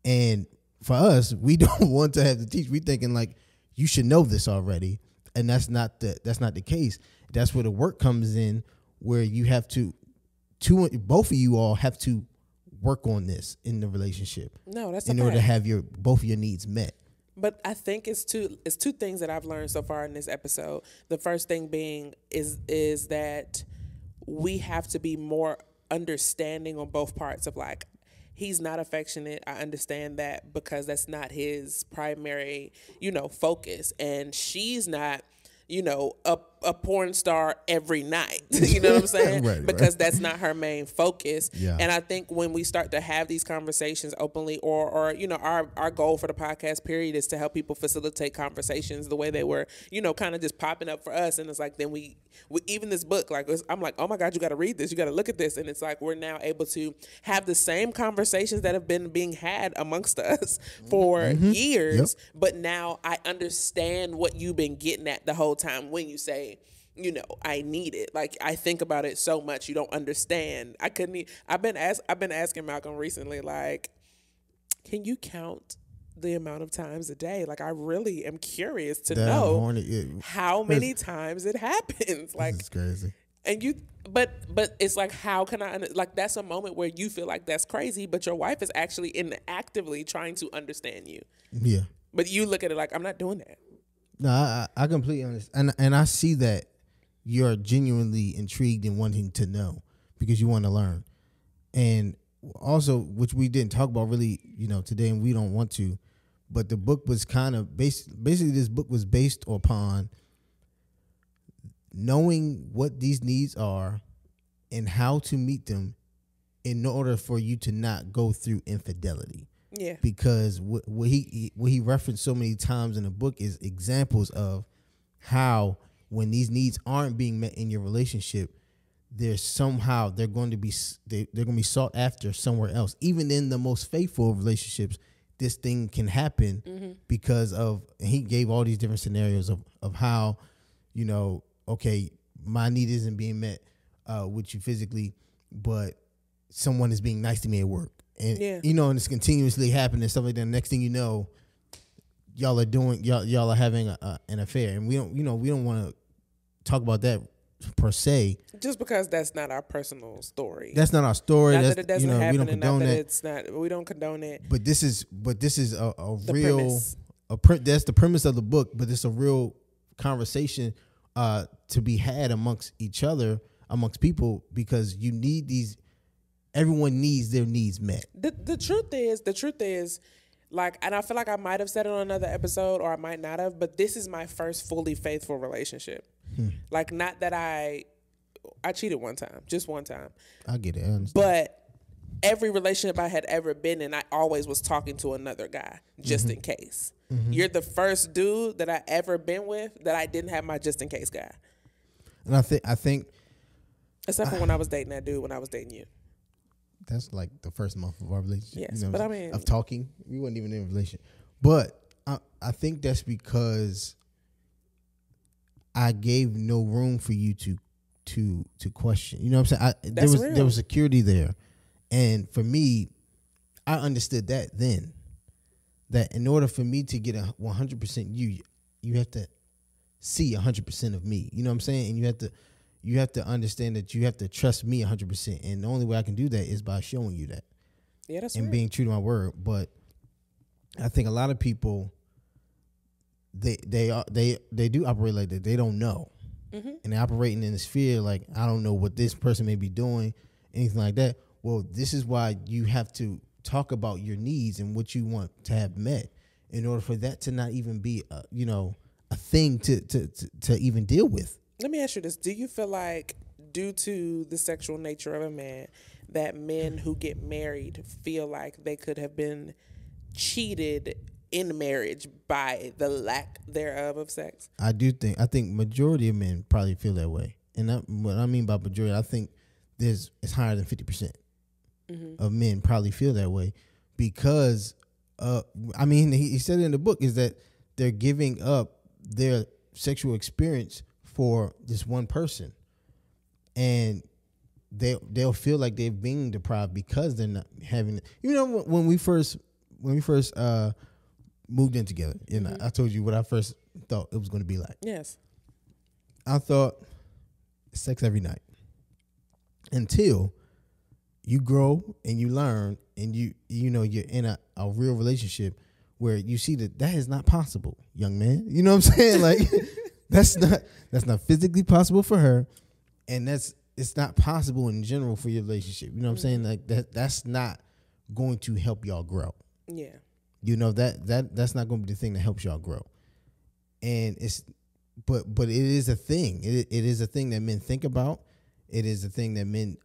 And for us, we don't want to have to teach. We thinking like, you should know this already. And that's not the case. That's where the work comes in, where you have to both of you all have to work on this in the relationship. No, that's in order to have both of your needs met. But I think it's two things that I've learned so far in this episode. The first thing being is that we have to be more understanding on both parts of, like, he's not affectionate. I understand that because that's not his primary, focus. And she's not, a porn star every night. You know what I'm saying? Right, because that's not her main focus. Yeah. And I think when we start to have these conversations openly, or our goal for the podcast period is to help people facilitate conversations the way they were, kind of just popping up for us. And it's like, then we even this book, like, I'm like, oh my God, you got to read this. You got to look at this. And it's like, we're now able to have the same conversations that have been being had amongst us for years. Yep. But now I understand what you've been getting at the whole time when you say, I need it. Like, I think about it so much. You don't understand. I've been asking Malcolm recently, like, can you count the amount of times a day? Like, I really am curious to know how many times it happens. Like, it's crazy. And but it's like, how can I, like, that's a moment where you feel like that's crazy, but your wife is actually actively trying to understand you. Yeah. But you look at it like, I'm not doing that. No, I completely understand. And I see that you're genuinely intrigued and wanting to know because you want to learn. And also, which we didn't talk about really, today, and we don't want to, but the book was kind of basically this book was based upon knowing what these needs are and how to meet them in order for you to not go through infidelity. Yeah. Because what he referenced so many times in the book is examples of how when these needs aren't being met in your relationship, they're going to be sought after somewhere else. Even in the most faithful of relationships, this thing can happen because of, and he gave all these different scenarios of how, okay, my need isn't being met with you physically, but someone is being nice to me at work. And, and it's continuously happening and stuff like that. Next thing you know, y'all are having an affair. And we don't want to talk about that per se. Just because that's not our personal story. That's not our story. Not that it doesn't happen, we don't condone that. It's not. We don't condone it. But this is a real premise. That's the premise of the book. But it's a real conversation to be had amongst each other, amongst people, because you need these. Everyone needs their needs met. The truth is, like, and I feel like I might have said it on another episode, or I might not have, but this is my first fully faithful relationship. Like, not that I cheated one time, just one time. I get it. I understand. But every relationship I had ever been in, I always was talking to another guy just in case. You're the first dude that I ever been with that I didn't have my just in case guy. And I think except for when I was dating that dude when I was dating you. That's like the first month of our relationship. Yes, but I mean, of talking, we weren't even in a relationship. But I think that's because I gave no room for you to question. You know what I'm saying? There was security there. And for me, I understood that then. That in order for me to get a 100% you have to see 100% of me. You know what I'm saying? And you have to understand that you have to trust me 100%. And the only way I can do that is by showing you that. Yeah, that's and being true to my word. But I think a lot of people they do operate like that. They don't know. And they're operating in this fear like, I don't know what this person may be doing, anything like that. Well, this is why you have to talk about your needs and what you want to have met in order for that to not even be a thing to even deal with. Let me ask you this. Do you feel like due to the sexual nature of a man that men who get married feel like they could have been cheated in marriage by the lack thereof of sex? I think majority of men probably feel that way. And what I mean by majority, I think it's higher than 50% of men probably feel that way because, he said it in the book is that they're giving up their sexual experience for this one person, and they'll feel like they're being deprived because they're not having it. You know, when we first moved in together, and I told you what I first thought it was going to be like. Yes, I thought sex every night until you grow and you learn and you're in a real relationship where you see that is not possible, young man. You know what I'm saying? Like that's not physically possible for her, and it's not possible in general for your relationship. You know what I'm saying? Like that's not going to help y'all grow. Yeah. You know that's not going to be the thing that helps y'all grow. And but it is a thing. It is a thing that men think about. It is a thing that men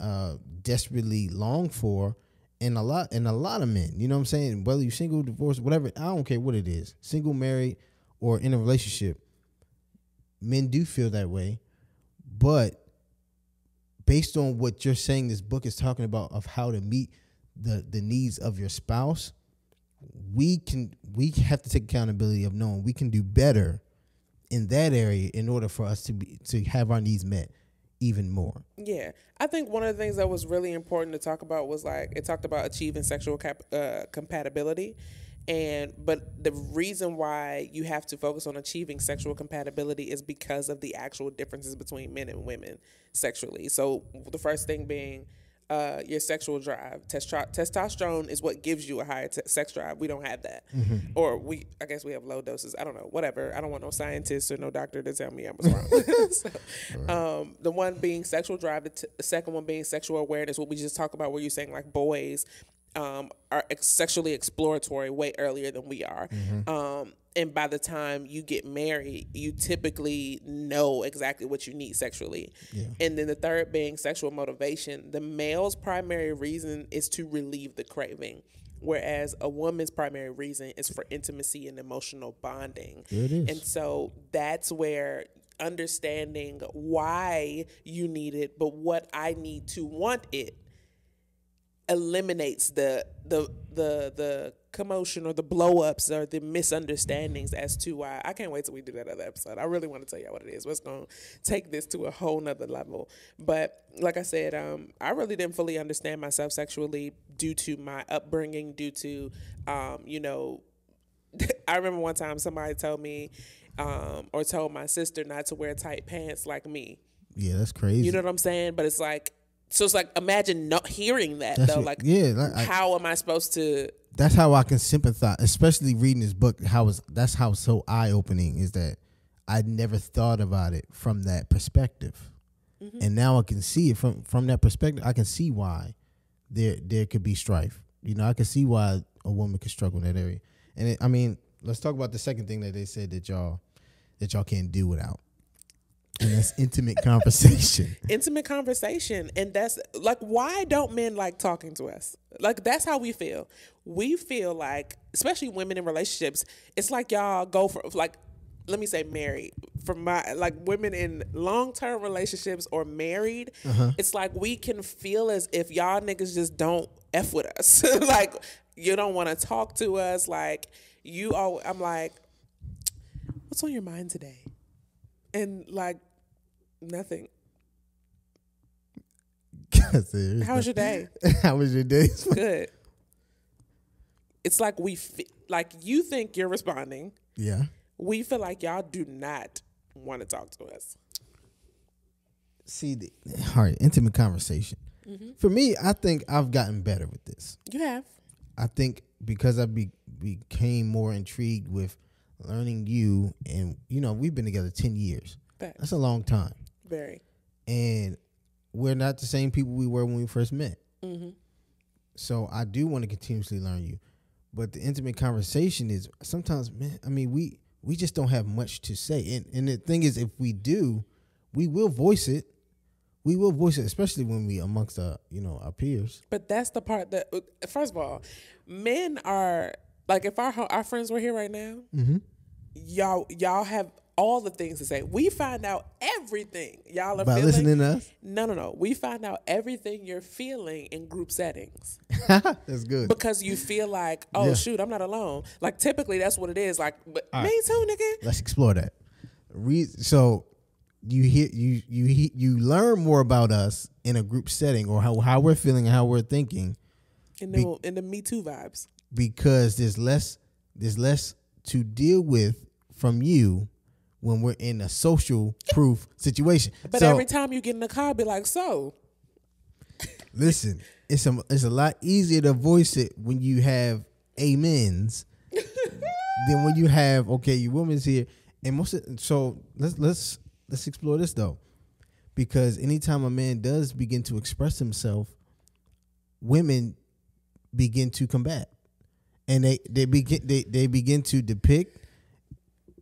desperately long for, and a lot of men. You know what I'm saying? Whether you're single, divorced, whatever, I don't care what it is, single, married, or in a relationship, men do feel that way. But based on what you're saying, this book is talking about of how to meet the needs of your spouse. We have to take accountability of knowing we can do better in that area in order for us to have our needs met even more. Yeah. I think one of the things that was really important to talk about was like it talked about achieving sexual compatibility. But the reason why you have to focus on achieving sexual compatibility is because of the actual differences between men and women sexually. So the first thing being your sexual drive. Testosterone is what gives you a higher sex drive. We don't have that. Or I guess we have low doses. I don't know. Whatever. I don't want no scientist or no doctor to tell me I was wrong. The one being sexual drive. The second one being sexual awareness, what we just talked about where you're saying like boys are sexually exploratory way earlier than we are. And by the time you get married, you typically know exactly what you need sexually. Yeah. And then the third being sexual motivation. The male's primary reason is to relieve the craving, whereas a woman's primary reason is for intimacy and emotional bonding. There it is. And so that's where understanding why you need it, but what I need to want it, eliminates the commotion or the blow-ups or the misunderstandings as to why. I can't wait till we do that other episode. I really want to tell you what it is. What's going to take this to a whole nother level. But like I said, I really didn't fully understand myself sexually due to my upbringing, due to, I remember one time somebody told me or told my sister not to wear tight pants like me. Yeah, that's crazy. You know what I'm saying? But it's like, so it's like, imagine not hearing that that's though. Like, how am I supposed to? That's how I can sympathize, especially reading this book. That's how so eye-opening is that I never thought about it from that perspective, and now I can see it from that perspective. I can see why there could be strife. You know, I can see why a woman could struggle in that area. And let's talk about the second thing that they said that y'all can't do without. And that's intimate conversation. Intimate conversation. And that's like, why don't men like talking to us? Like, that's how we feel. We feel like, especially women in relationships, it's like y'all go for, like, let me say married. For my, like, women in long-term relationships or married, it's like we can feel as if y'all niggas just don't F with us. Like, you don't want to talk to us. Like, I'm like, what's on your mind today? And like, nothing. How was your day? How was your day? Good. It's like like you think you're responding. Yeah. We feel like y'all do not want to talk to us. See, hard intimate conversation. For me, I think I've gotten better with this. You have. I think because I became more intrigued with learning you, and we've been together 10 years. Thanks. That's a long time. Very. And we're not the same people we were when we first met. So I do want to continuously learn you. But the intimate conversation is sometimes, man, I mean, we just don't have much to say. And the thing is, if we do, we will voice it. We will voice it, especially when we amongst our peers. But that's the part that, first of all, men are, like, if our friends were here right now, y'all have all the things to say. We find out everything y'all are by feeling. Listening to us? No. We find out everything you're feeling in group settings. That's good. Because you feel like, shoot, I'm not alone. Like, typically that's what it is. Like, but all me right. too, nigga. Let's explore that. So you learn more about us in a group setting, or how we're feeling and how we're thinking. In the Me Too vibes. Because there's less to deal with from you when we're in a social proof situation. But so, every time you get in the car, be like, so. Listen, it's a lot easier to voice it when you have amens than when you have, okay, your woman's here. And so let's explore this though. Because anytime a man does begin to express himself, women begin to combat. And they begin to depict.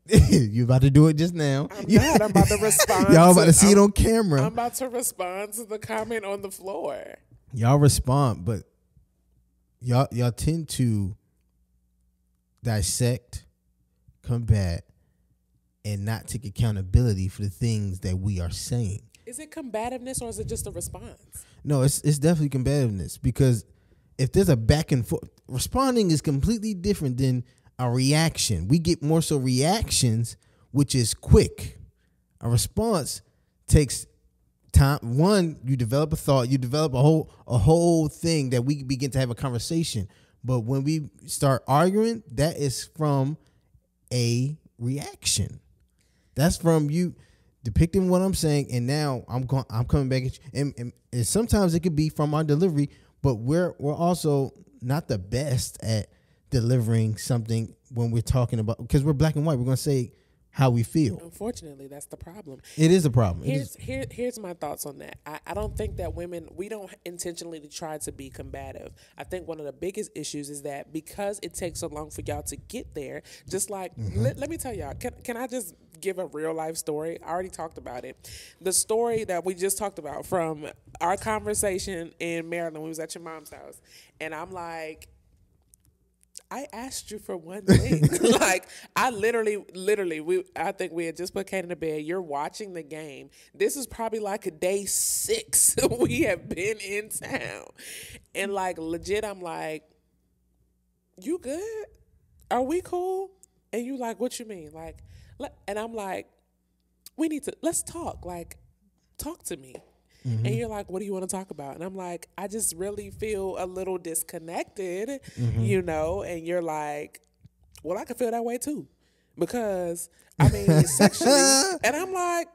You about to do it just now. I'm about to respond. Y'all about to see it on camera. I'm about to respond to the comment on the floor. Y'all respond, but y'all tend to dissect, combat, and not take accountability for the things that we are saying. Is it combativeness or is it just a response? No, it's definitely combativeness, because if there's a back and forth, responding is completely different than a reaction. We get more so reactions, which is quick. A response takes time. One, you develop a thought, you develop a whole thing that we begin to have a conversation. But when we start arguing, that is from a reaction. That's from you depicting what I'm saying, and now I'm coming back at you. And sometimes it could be from our delivery, but we're also not the best at delivering something when we're talking about, because we're black and white. We're going to say how we feel. Unfortunately, that's the problem. It is a problem. Here's my thoughts on that. I don't think that we don't intentionally try to be combative. I think one of the biggest issues is that because it takes so long for y'all to get there, just like, let me tell y'all, can I just give a real life story? I already talked about it. The story that we just talked about from our conversation in Maryland, we was at your mom's house, and I'm like, I asked you for one thing. Like, I literally, I think we had just put Kate in the bed. You're watching the game. This is probably like a day 6 we have been in town. And like, legit, I'm like, you good? Are we cool? And you like, what you mean? Like, and I'm like, let's talk. Like, talk to me. Mm-hmm. And you're like, what do you want to talk about? And I'm like, I just really feel a little disconnected, and you're like, well, I can feel that way too. Because, I mean, sexually, and I'm like,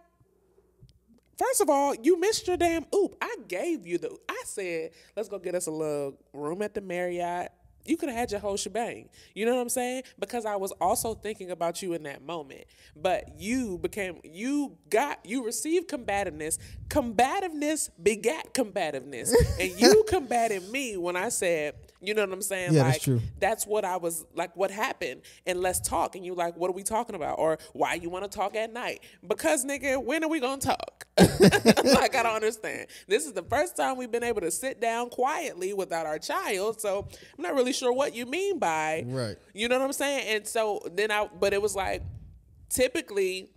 first of all, you missed your damn oop. I gave you I said, let's go get us a little room at the Marriott You could have had your whole shebang. You know what I'm saying? Because I was also thinking about you in that moment. But you received combativeness. Combativeness begat combativeness. And you combated me when I said, you know what I'm saying? Yeah, like, that's true. That's what I was like, what happened? And let's talk. And you like, what are we talking about? Or why you want to talk at night? Because, nigga, when are we going to talk? Like, I don't understand. This is the first time we've been able to sit down quietly without our child. So I'm not really sure what you mean by, right. You know what I'm saying? And so then but it was like, typically,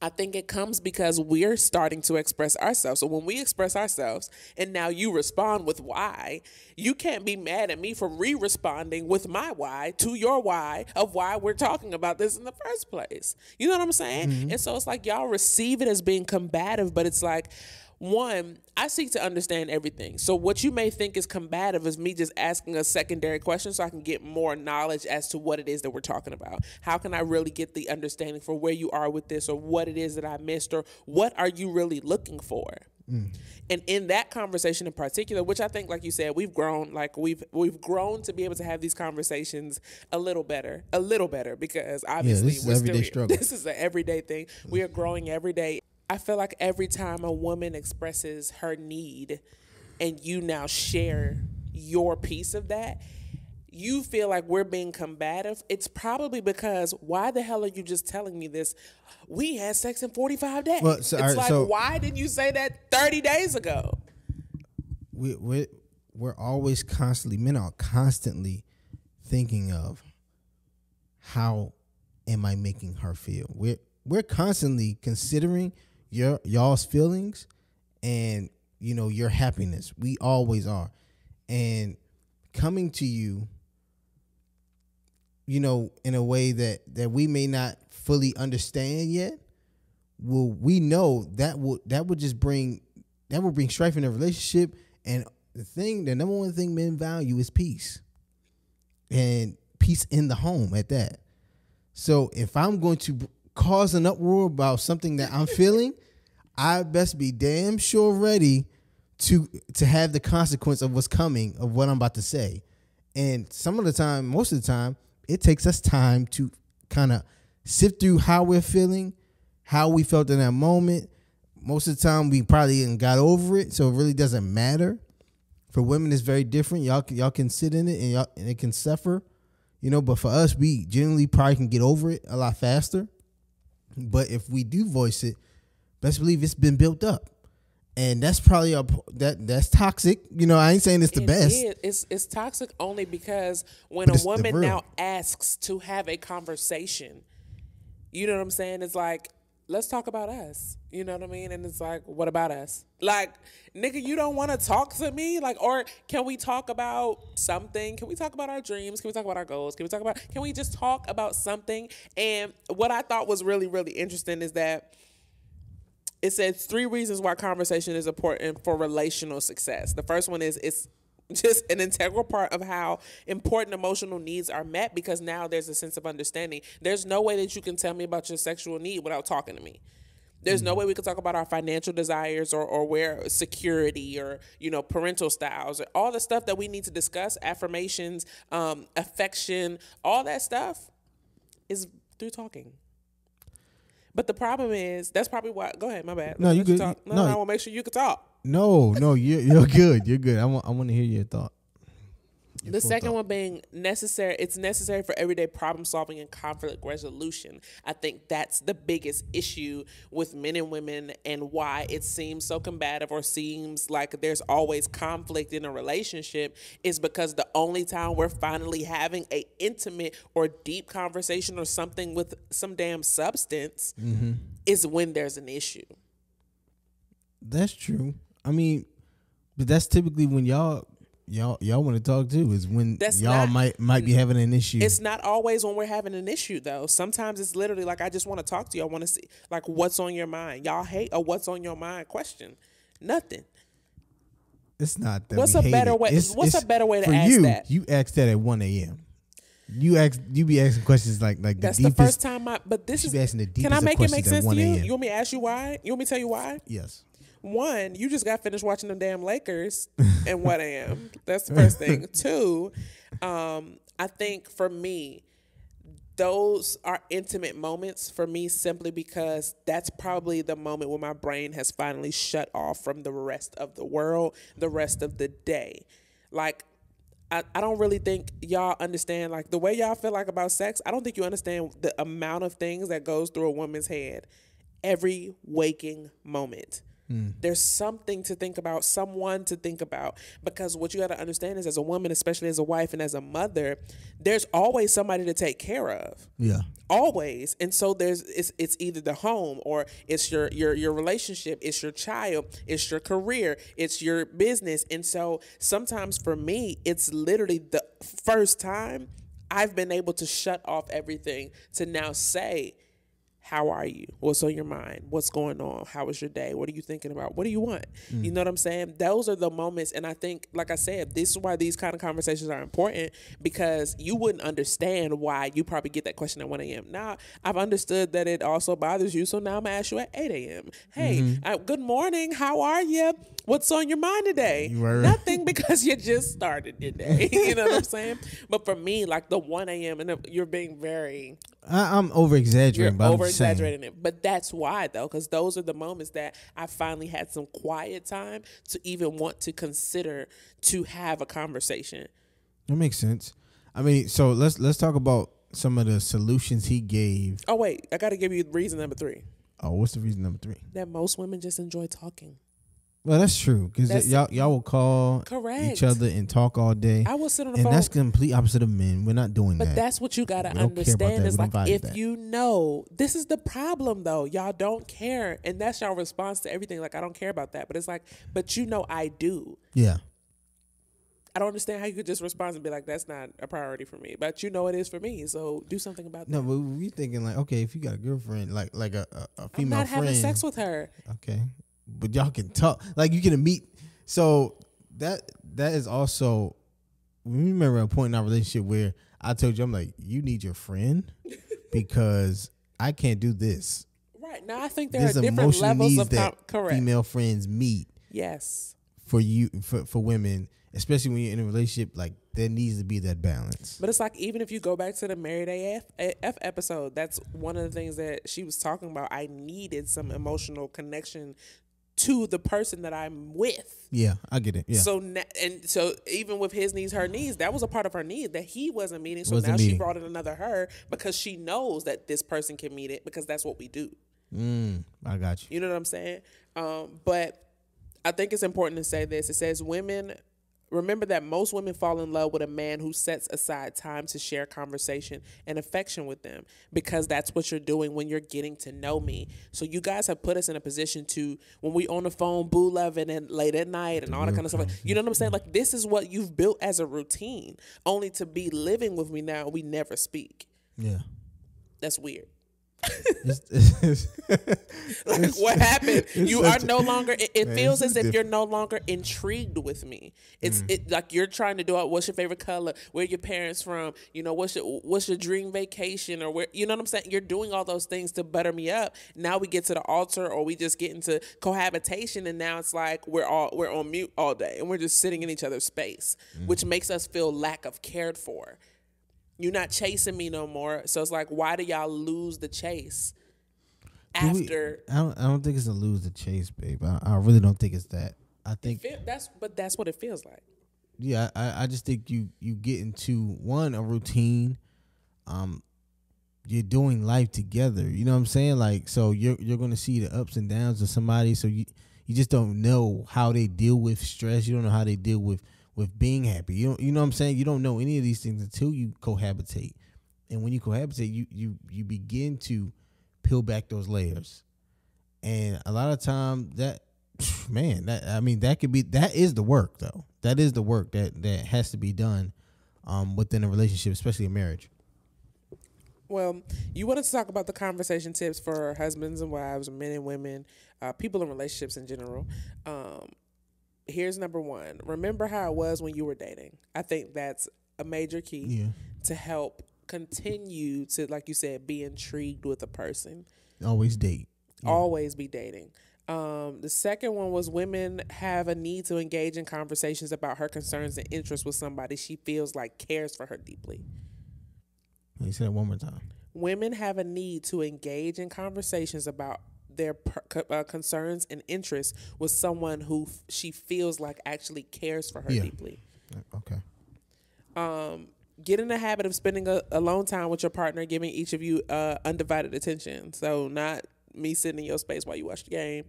I think it comes because we're starting to express ourselves. So when we express ourselves and now you respond with why, you can't be mad at me for re-responding with my why to your why of why we're talking about this in the first place. You know what I'm saying? Mm-hmm. And so it's like y'all receive it as being combative, but it's like, one, I seek to understand everything. So what you may think is combative is me just asking a secondary question so I can get more knowledge as to what it is that we're talking about. How can I really get the understanding for where you are with this, or what it is that I missed, or what are you really looking for? And in that conversation in particular, which I think, like you said, we've grown, like we've grown to be able to have these conversations a little better, because obviously this is everyday struggle. This is an everyday thing. We are growing every day. I feel like every time a woman expresses her need and you now share your piece of that, you feel like we're being combative. It's probably because, why the hell are you just telling me this? We had sex in 45 days. Well, why didn't you say that 30 days ago? We're always men are constantly thinking of, how am I making her feel? We're constantly considering y'all's feelings and, your happiness. We always are. And coming to you, in a way that we may not fully understand yet, we know that would bring strife in a relationship. And the number one thing men value is peace, and peace in the home at that. So if I'm going to cause an uproar about something that I'm feeling, I best be damn sure ready to have the consequence of what's coming, of what I'm about to say. And most of the time, it takes us time to kind of sift through how we're feeling, how we felt in that moment. Most of the time, we probably even got over it, so it really doesn't matter. For women, it's very different. Y'all can sit in it and it can suffer, But for us, we generally probably can get over it a lot faster. But if we do voice it, best believe it's been built up, and that's probably that's toxic. I ain't saying it's the best. It's toxic only because when a woman now asks to have a conversation, you know what I'm saying? It's like, let's talk about us. You know what I mean? And it's like, what about us? Like, nigga, you don't want to talk to me? Like, or can we talk about something? Can we talk about our dreams? Can we talk about our goals? Can we just talk about something? And what I thought was really, really interesting is that it says 3 reasons why conversation is important for relational success. The first one is it's just an integral part of how important emotional needs are met, because now there's a sense of understanding. There's no way that you can tell me about your sexual need without talking to me. There's no way we could talk about our financial desires or where security or, parental styles, or all the stuff that we need to discuss, affirmations, affection, all that stuff is through talking. But the problem is, that's probably why. Go ahead, my bad. No, you good. I want to make sure you can talk. No, you're good. You're good. I want to hear your thought. The second one being necessary. It's necessary for everyday problem solving and conflict resolution. I think that's the biggest issue with men and women, and why it seems so combative or seems like there's always conflict in a relationship, is because the only time we're finally having a intimate or deep conversation or something with some damn substance is when there's an issue. That's true. I mean, but that's typically when y'all want to talk too, is when might be having an issue. It's not always when we're having an issue though. Sometimes it's literally like, I just want to talk to you. I want to see like what's on your mind. Y'all hate a what's on your mind question. Nothing. It's not that. What's a better way? What's a better way to ask that? You ask that at 1 a.m. You be asking questions like that's the deepest. The first time but this is asking the deepest. Can I make it make sense to you? AM. You want me to ask you why? You want me to tell you why? Yes. 1, you just got finished watching them damn Lakers and 1 a.m. That's the first thing. 2, I think for me, those are intimate moments for me simply because that's probably the moment when my brain has finally shut off from the rest of the world, the rest of the day. Like, I don't really think y'all understand, like, the way y'all feel like about sex. I don't think you understand the amount of things that goes through a woman's head every waking moment. There's something to think about, someone to think about, because what you got to understand is, as a woman, especially as a wife and as a mother, there's always somebody to take care of. Yeah. Always. And so it's either the home, or it's your relationship, it's your child, it's your career, it's your business. And so sometimes for me, it's literally the first time I've been able to shut off everything to now say, how are you? What's on your mind? What's going on? How was your day? What are you thinking about? What do you want? You know what I'm saying? Those are the moments. And I think, like I said, this is why these kind of conversations are important, because you wouldn't understand why you probably get that question at 1 a.m. Now, I've understood that it also bothers you. So now I'm going to ask you at 8 a.m. Hey, good morning. How are you? What's on your mind today? Right. Nothing, because you just started your day. You know what I'm saying? But for me, like the 1 a.m., and you're being very... I'm over-exaggerating, but over-exaggerating it. But that's why, though, because those are the moments that I finally had some quiet time to even want to consider to have a conversation. That makes sense. I mean, so let's talk about some of the solutions he gave. Oh, wait. I got to give you reason number 3. Oh, what's the reason number 3? That most women just enjoy talking. Well, that's true, because y'all will call each other and talk all day. I will sit on the phone. And that's the complete opposite of men. We're not doing that. But that's what you got to understand is, like, if you know, this is the problem, though. Y'all don't care. And that's y'all response to everything. Like, I don't care about that. But it's like, but you know I do. Yeah. I don't understand how you could just respond and be like, that's not a priority for me. But you know it is for me, so do something about that. No, but we thinking like, okay, if you got a girlfriend, like a female friend. I'm not having sex with her. Okay. But y'all can talk. Like, you can meet. So that is also, remember a point in our relationship where I told you, I'm like, you need your friend because I can't do this. Right. Now, I think there are different levels of correct. Female friends meet. Yes. For women, especially when you're in a relationship, like, there needs to be that balance. But it's like, even if you go back to the Married AF episode, that's one of the things that she was talking about. I needed some emotional connection to the person that I'm with. Yeah, I get it. Yeah. So even with his needs, her needs, that was a part of her need that he wasn't meeting. So now she brought in another her because she knows that this person can meet it, because that's what we do. I got you. You know what I'm saying? But I think it's important to say this. It says, remember that most women fall in love with a man who sets aside time to share conversation and affection with them, because that's what you're doing when you're getting to know me. So you guys have put us in a position to, when we on the phone, boo loving and late at night and all that kind of stuff. You know what I'm saying? Like, this is what you've built as a routine, only to be living with me now. We never speak. Yeah. That's weird. Like, what happened? You are no longer, it feels as if you're no longer intrigued with me. It's like you're trying to do it. What's your favorite color? Where your parents from? You know, what's your dream vacation? Or where, you know what I'm saying? You're doing all those things to butter me up. Now we get to the altar, or we just get into cohabitation, and now it's like we're on mute all day and we're just sitting in each other's space, which makes us feel lack of cared for. You're not chasing me no more. So it's like, why do y'all lose the chase after? I don't think it's a lose the chase, babe. I really don't think it's that. I think that's what it feels like. Yeah, I just think you get into a routine. You're doing life together. You know what I'm saying? Like, so you're going to see the ups and downs of somebody. So you just don't know how they deal with stress. You don't know how they deal with being happy. You know what I'm saying? You don't know any of these things until you cohabitate. And when you cohabitate, you begin to peel back those layers. And a lot of time that is the work, though. That is the work that has to be done within a relationship, especially a marriage. Well, you wanted to talk about the conversation tips for husbands and wives, men and women, people in relationships in general. Here's number 1. Remember how it was when you were dating. I think that's a major key to help continue to, like you said, be intrigued with a person. Always date. Always be dating. The second one was women have a need to engage in conversations about her concerns and interests with somebody she feels like cares for her deeply. Let me say that one more time. Women have a need to engage in conversations about their concerns and interests with someone who she feels like actually cares for her deeply. Okay. Get in the habit of spending alone time with your partner, giving each of you undivided attention. So not me sitting in your space while you watch the game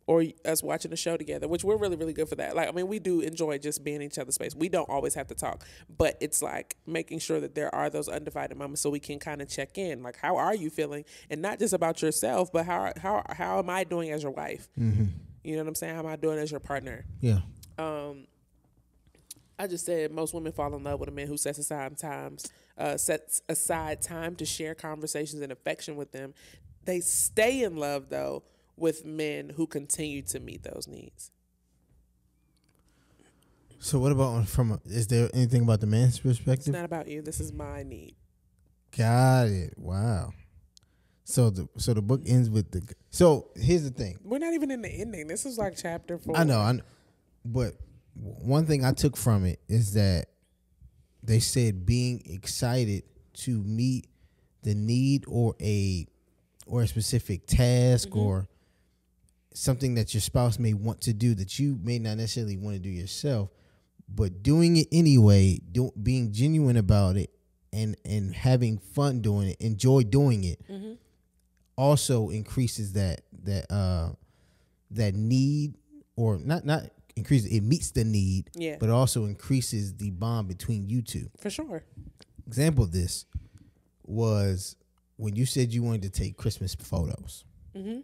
or us watching a show together, which we're really, really good for that. Like, I mean, we do enjoy just being in each other's space. We don't always have to talk, but it's like making sure that there are those undivided moments so we can kind of check in. Like, how are you feeling? And not just about yourself, but how am I doing as your wife? Mm-hmm. You know what I'm saying? How am I doing as your partner? Yeah. I just said most women fall in love with a man who sets aside time to share conversations and affection with them. They stay in love, though, with men who continue to meet those needs. So what about is there anything about the man's perspective? It's not about you. This is my need. Got it. Wow. So the book ends with so here's the thing. We're not even in the ending. This is like chapter 4. I know. But one thing I took from it is that they said being excited to meet the need or a specific task or something that your spouse may want to do that you may not necessarily want to do yourself, but doing it anyway, being genuine about it and having fun doing it, enjoy doing it, also increases that need, or not increases, it meets the need, but also increases the bond between you two. For sure. Example of this was when you said you wanted to take Christmas photos. Mm-hmm.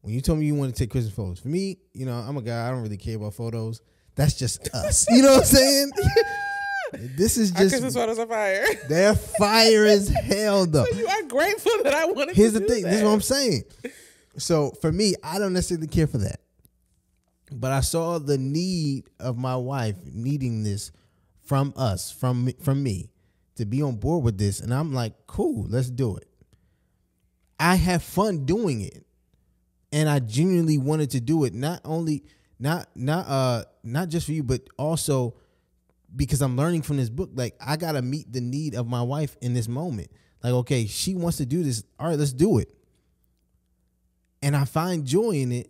When you told me you wanted to take Christmas photos, for me, you know, I'm a guy, I don't really care about photos. That's just us. You know what I'm saying? This is just... Our Christmas photos are fire. They're fire as hell, though. So you are grateful that I wanted Here's to the do thing. that. This is what I'm saying. So for me, I don't necessarily care for that. But I saw the need of my wife needing this from us, from me, to be on board with this. And I'm like, cool, let's do it. I have fun doing it. And I genuinely wanted to do it, not just for you, but also because I'm learning from this book. Like, I gotta meet the need of my wife in this moment. Like, okay, she wants to do this. All right, let's do it. And I find joy in it.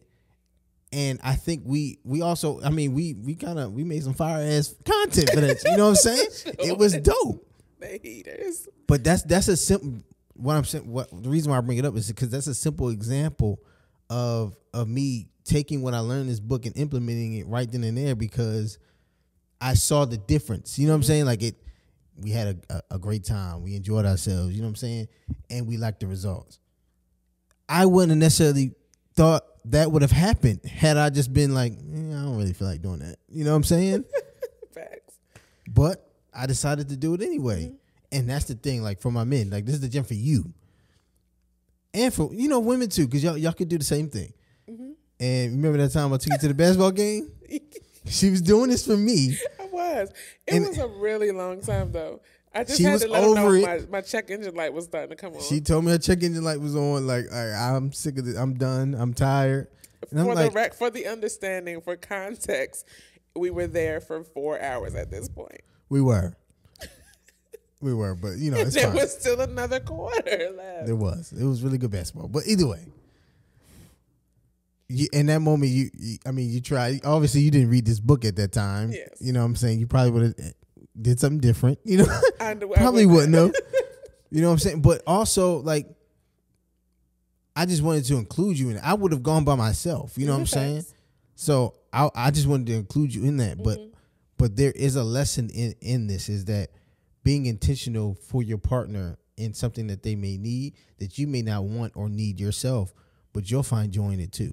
And I think we also, I mean, we made some fire ass content for that. You know what I'm saying? Sure. It was dope. The haters. But that's a simple. What I'm saying. The reason why I bring it up is because that's a simple example of me taking what I learned in this book and implementing it right then and there, because I saw the difference. You know what I'm saying? Like, we had a great time. We enjoyed ourselves. You know what I'm saying? And we liked the results. I wouldn't have necessarily thought that would have happened had I just been like, I don't really feel like doing that. You know what I'm saying? Facts. But I decided to do it anyway. Mm-hmm. And that's the thing, like, for my men, like, this is the gym for you. And for, you know, women too, because y'all could do the same thing. Mm-hmm. And remember that time I took you to the basketball game? She was doing this for me. I was. It was a really long time, though. I just had to let her know my check engine light was starting to come on. She told me her check engine light was on. Like, I'm sick of this. I'm done. I'm tired. And for the understanding, for context, we were there for 4 hours at this point. We were. But you know, it's there fine. was still another quarter left. There was. It was really good basketball. But either way, in that moment, you tried. Obviously, you didn't read this book at that time. Yes. You know what I'm saying? You probably would have did something different. You know, probably wouldn't have. You know what I'm saying? But also, like, I just wanted to include you in it. I would have gone by myself. You know what I'm saying? So I just wanted to include you in that. Mm-hmm. But there is a lesson in this, is that being intentional for your partner in something that they may need, that you may not want or need yourself, but you'll find joy in it too.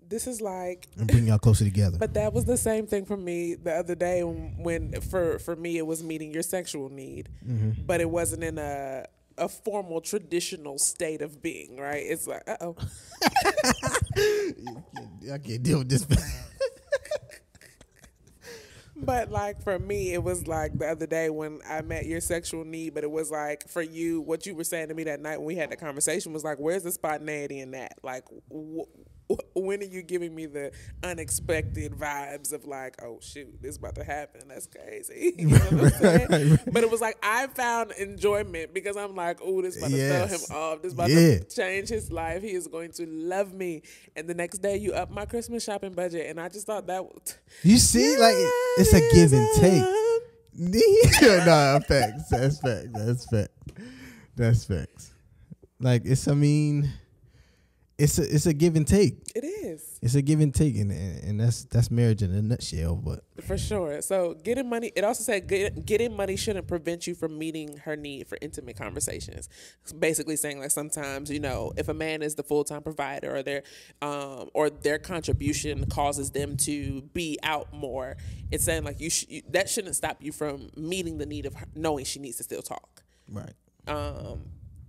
This is like, and bring y'all closer together. But that was the same thing for me the other day when for me it was meeting your sexual need, mm-hmm. but it wasn't in a formal traditional state of being, right? It's like, I can't deal with this. But like for me, it was like the other day when I met your sexual need, but it was like for you, what you were saying to me that night when we had the conversation was like, where's the spontaneity in that? Like, when are you giving me the unexpected vibes of like, oh shoot, this is about to happen? That's crazy. You know what I'm saying? But it was like I found enjoyment because I'm like, oh, this is about to throw him off. This is about to change his life. He is going to love me. And the next day, you up my Christmas shopping budget, and I just thought that. You see, like it's a give and take. No, facts. That's facts. That's facts. That's facts. Like it's, I mean. It's a give and take. It is. It's a give and take, and that's marriage in a nutshell. But for sure. So getting money. It also said getting money shouldn't prevent you from meeting her need for intimate conversations. It's basically saying like sometimes if a man is the full-time provider or their contribution causes them to be out more, it's saying like that shouldn't stop you from meeting the need of her, knowing she needs to still talk. Right.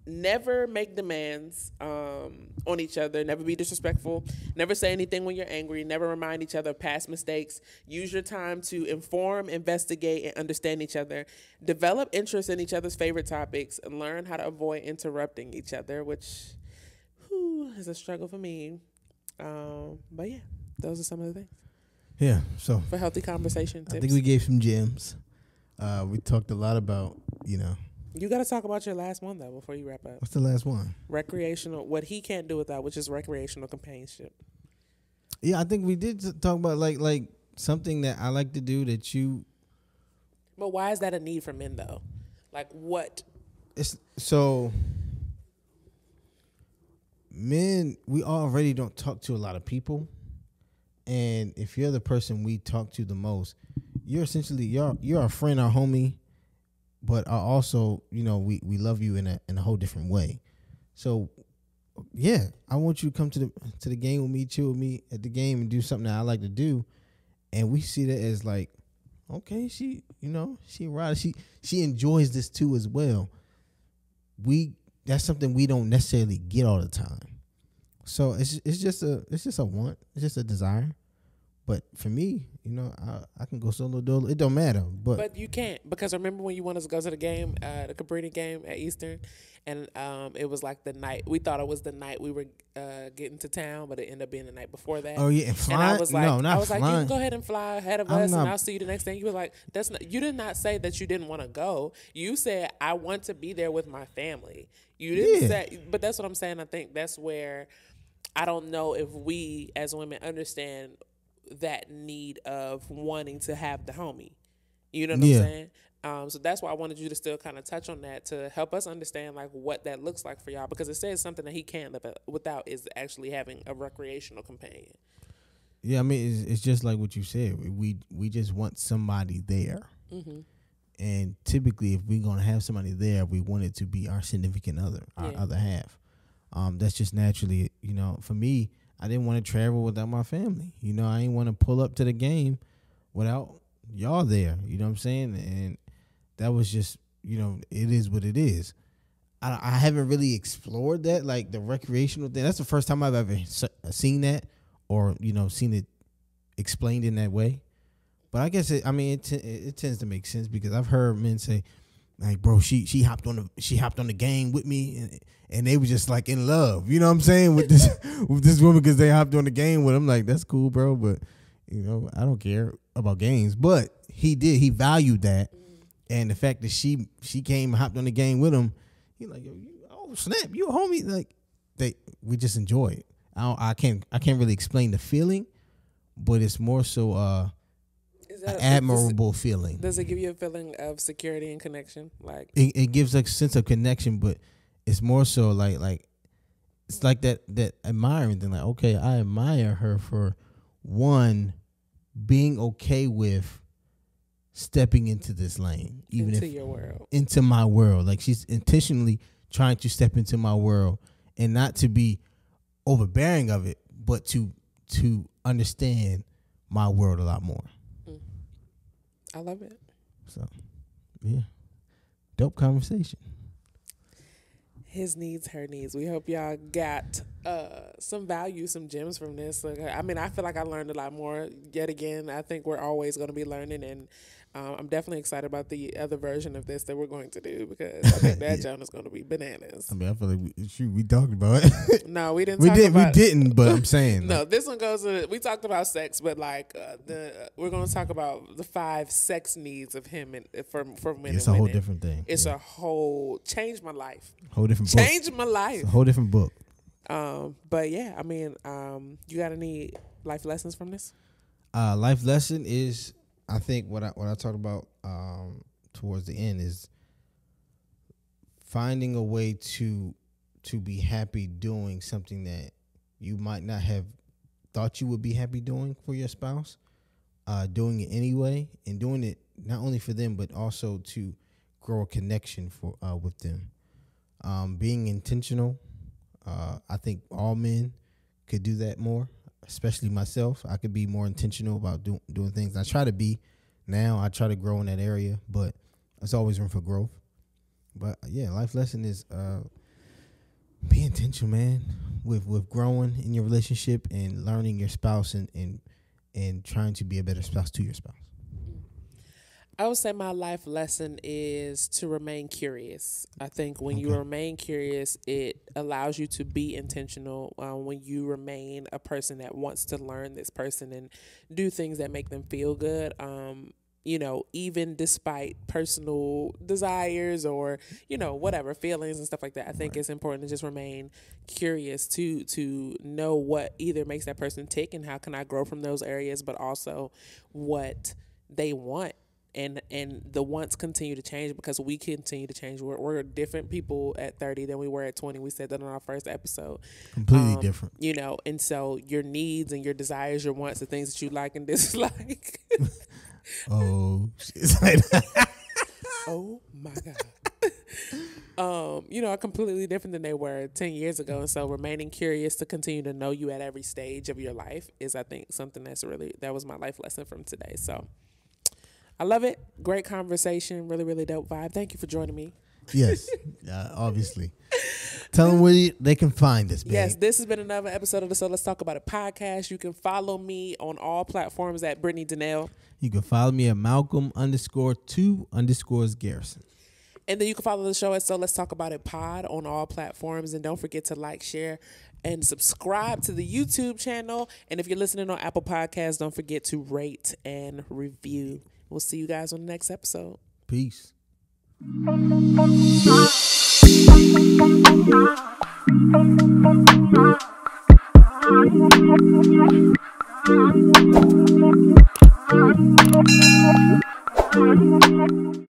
Never make demands on each other. Never be disrespectful. Never say anything when you're angry. Never remind each other of past mistakes. Use your time to inform, investigate, and understand each other. Develop interest in each other's favorite topics and learn how to avoid interrupting each other, which is a struggle for me. But yeah, those are some of the things. Yeah, so for healthy conversation tips. I think we gave some gems. We talked a lot about, You got to talk about your last one, though, before you wrap up. What's the last one? Recreational, what he can't do without, which is recreational companionship. Yeah, I think we did talk about, like something that I like to do that you... But why is that a need for men, though? Like, what? So, men, we already don't talk to a lot of people. And if you're the person we talk to the most, you're essentially, you're a friend, our homie, but also, we love you in a whole different way. So, yeah, I want you to come to the game with me, chill with me at the game, and do something that I like to do. And we see that as like, okay, she ride, she enjoys this too as well. That's something we don't necessarily get all the time. So it's just a want, it's just a desire. But for me, I can go solo dolo. It don't matter. But you can't, because remember when you wanted to go to the game, the Cabrini game at Eastern, and it was like the night, we thought it was the night we were getting to town, but it ended up being the night before that. Oh yeah, and flying? And I was like, no, not like, you can go ahead and fly ahead of us, and I'll see you the next day. You were like, you did not say that you didn't want to go. You said, I want to be there with my family. You didn't say, but that's what I'm saying. I think that's where I don't know if we as women understand that need of wanting to have the homie. You know what I'm saying? So that's why I wanted you to still kind of touch on that to help us understand like what that looks like for y'all, because it says something that he can't live without is actually having a recreational companion. Yeah, I mean, it's just like what you said. We just want somebody there. Mm-hmm. And typically, if we're going to have somebody there, we want it to be our significant other, our other half. That's just naturally, for me, I didn't want to travel without my family. I didn't want to pull up to the game without y'all there. You know what I'm saying? And that was just, it is what it is. I haven't really explored that, like the recreational thing. That's the first time I've ever seen that or, seen it explained in that way. But I guess it tends to make sense because I've heard men say, like, bro, she hopped on the game with me and they were just like in love, you know what I'm saying, with this woman because they hopped on the game with him. Like, that's cool, bro, but I don't care about games. But he valued that, and the fact that she came and hopped on the game with him, he like, oh snap, you a homie. Like, we just enjoy it. I can't really explain the feeling, but it's more so an admirable feeling. Does it give you a feeling of security and connection? Like it gives a sense of connection, but it's more so like it's like that admiring thing. Like, okay, I admire her for one being okay with stepping into this lane, even into your world, into my world. Like, she's intentionally trying to step into my world and not to be overbearing of it, but to understand my world a lot more. I love it. So, yeah. Dope conversation. His needs, her needs. We hope y'all got some value, some gems from this. Like, I mean, I feel like I learned a lot more. Yet again, I think we're always going to be learning, and I'm definitely excited about the other version of this that we're going to do, because I think that John is going to be bananas. I mean, I feel like we talked about it. No, we didn't. We didn't. But I'm saying no. This one goes to. We talked about sex, but like we're going to talk about the 5 sex needs of him and for men. It's and a women. whole different thing. It's a whole changed my life. Whole different book. Changed my life. It's a whole different book. But yeah, I mean, you got any life lessons from this? Life lesson is, I think what I talked about towards the end is finding a way to be happy doing something that you might not have thought you would be happy doing for your spouse, doing it anyway, and doing it not only for them but also to grow a connection with them. Being intentional. I think all men could do that more, especially myself. I could be more intentional about doing things. I try to be now. I try to grow in that area, but there's always room for growth. But yeah, life lesson is be intentional, man, with growing in your relationship and learning your spouse and trying to be a better spouse to your spouse. I would say my life lesson is to remain curious. I think when you remain curious, it allows you to be intentional. When you remain a person that wants to learn this person and do things that make them feel good, even despite personal desires or, whatever, feelings and stuff like that. I think it's important to just remain curious to know what either makes that person tick and how can I grow from those areas, but also what they want. And the wants continue to change because we continue to change. We're different people at 30 than we were at 20. We said that on our first episode. Completely different. And so your needs and your desires, your wants, the things that you like and dislike. Oh, she's like oh my God. Are completely different than they were 10 years ago. And so remaining curious to continue to know you at every stage of your life is, I think, something that was my life lesson from today. So I love it. Great conversation. Really, really dope vibe. Thank you for joining me. Yes, obviously. Tell them where they can find us, babe. Yes, this has been another episode of the So Let's Talk About It podcast. You can follow me on all platforms at Brittany Donnell. You can follow me at Malcolm_2_Garrison. And then you can follow the show at So Let's Talk About It pod on all platforms. And don't forget to like, share, and subscribe to the YouTube channel. And if you're listening on Apple Podcasts, don't forget to rate and review. We'll see you guys on the next episode. Peace.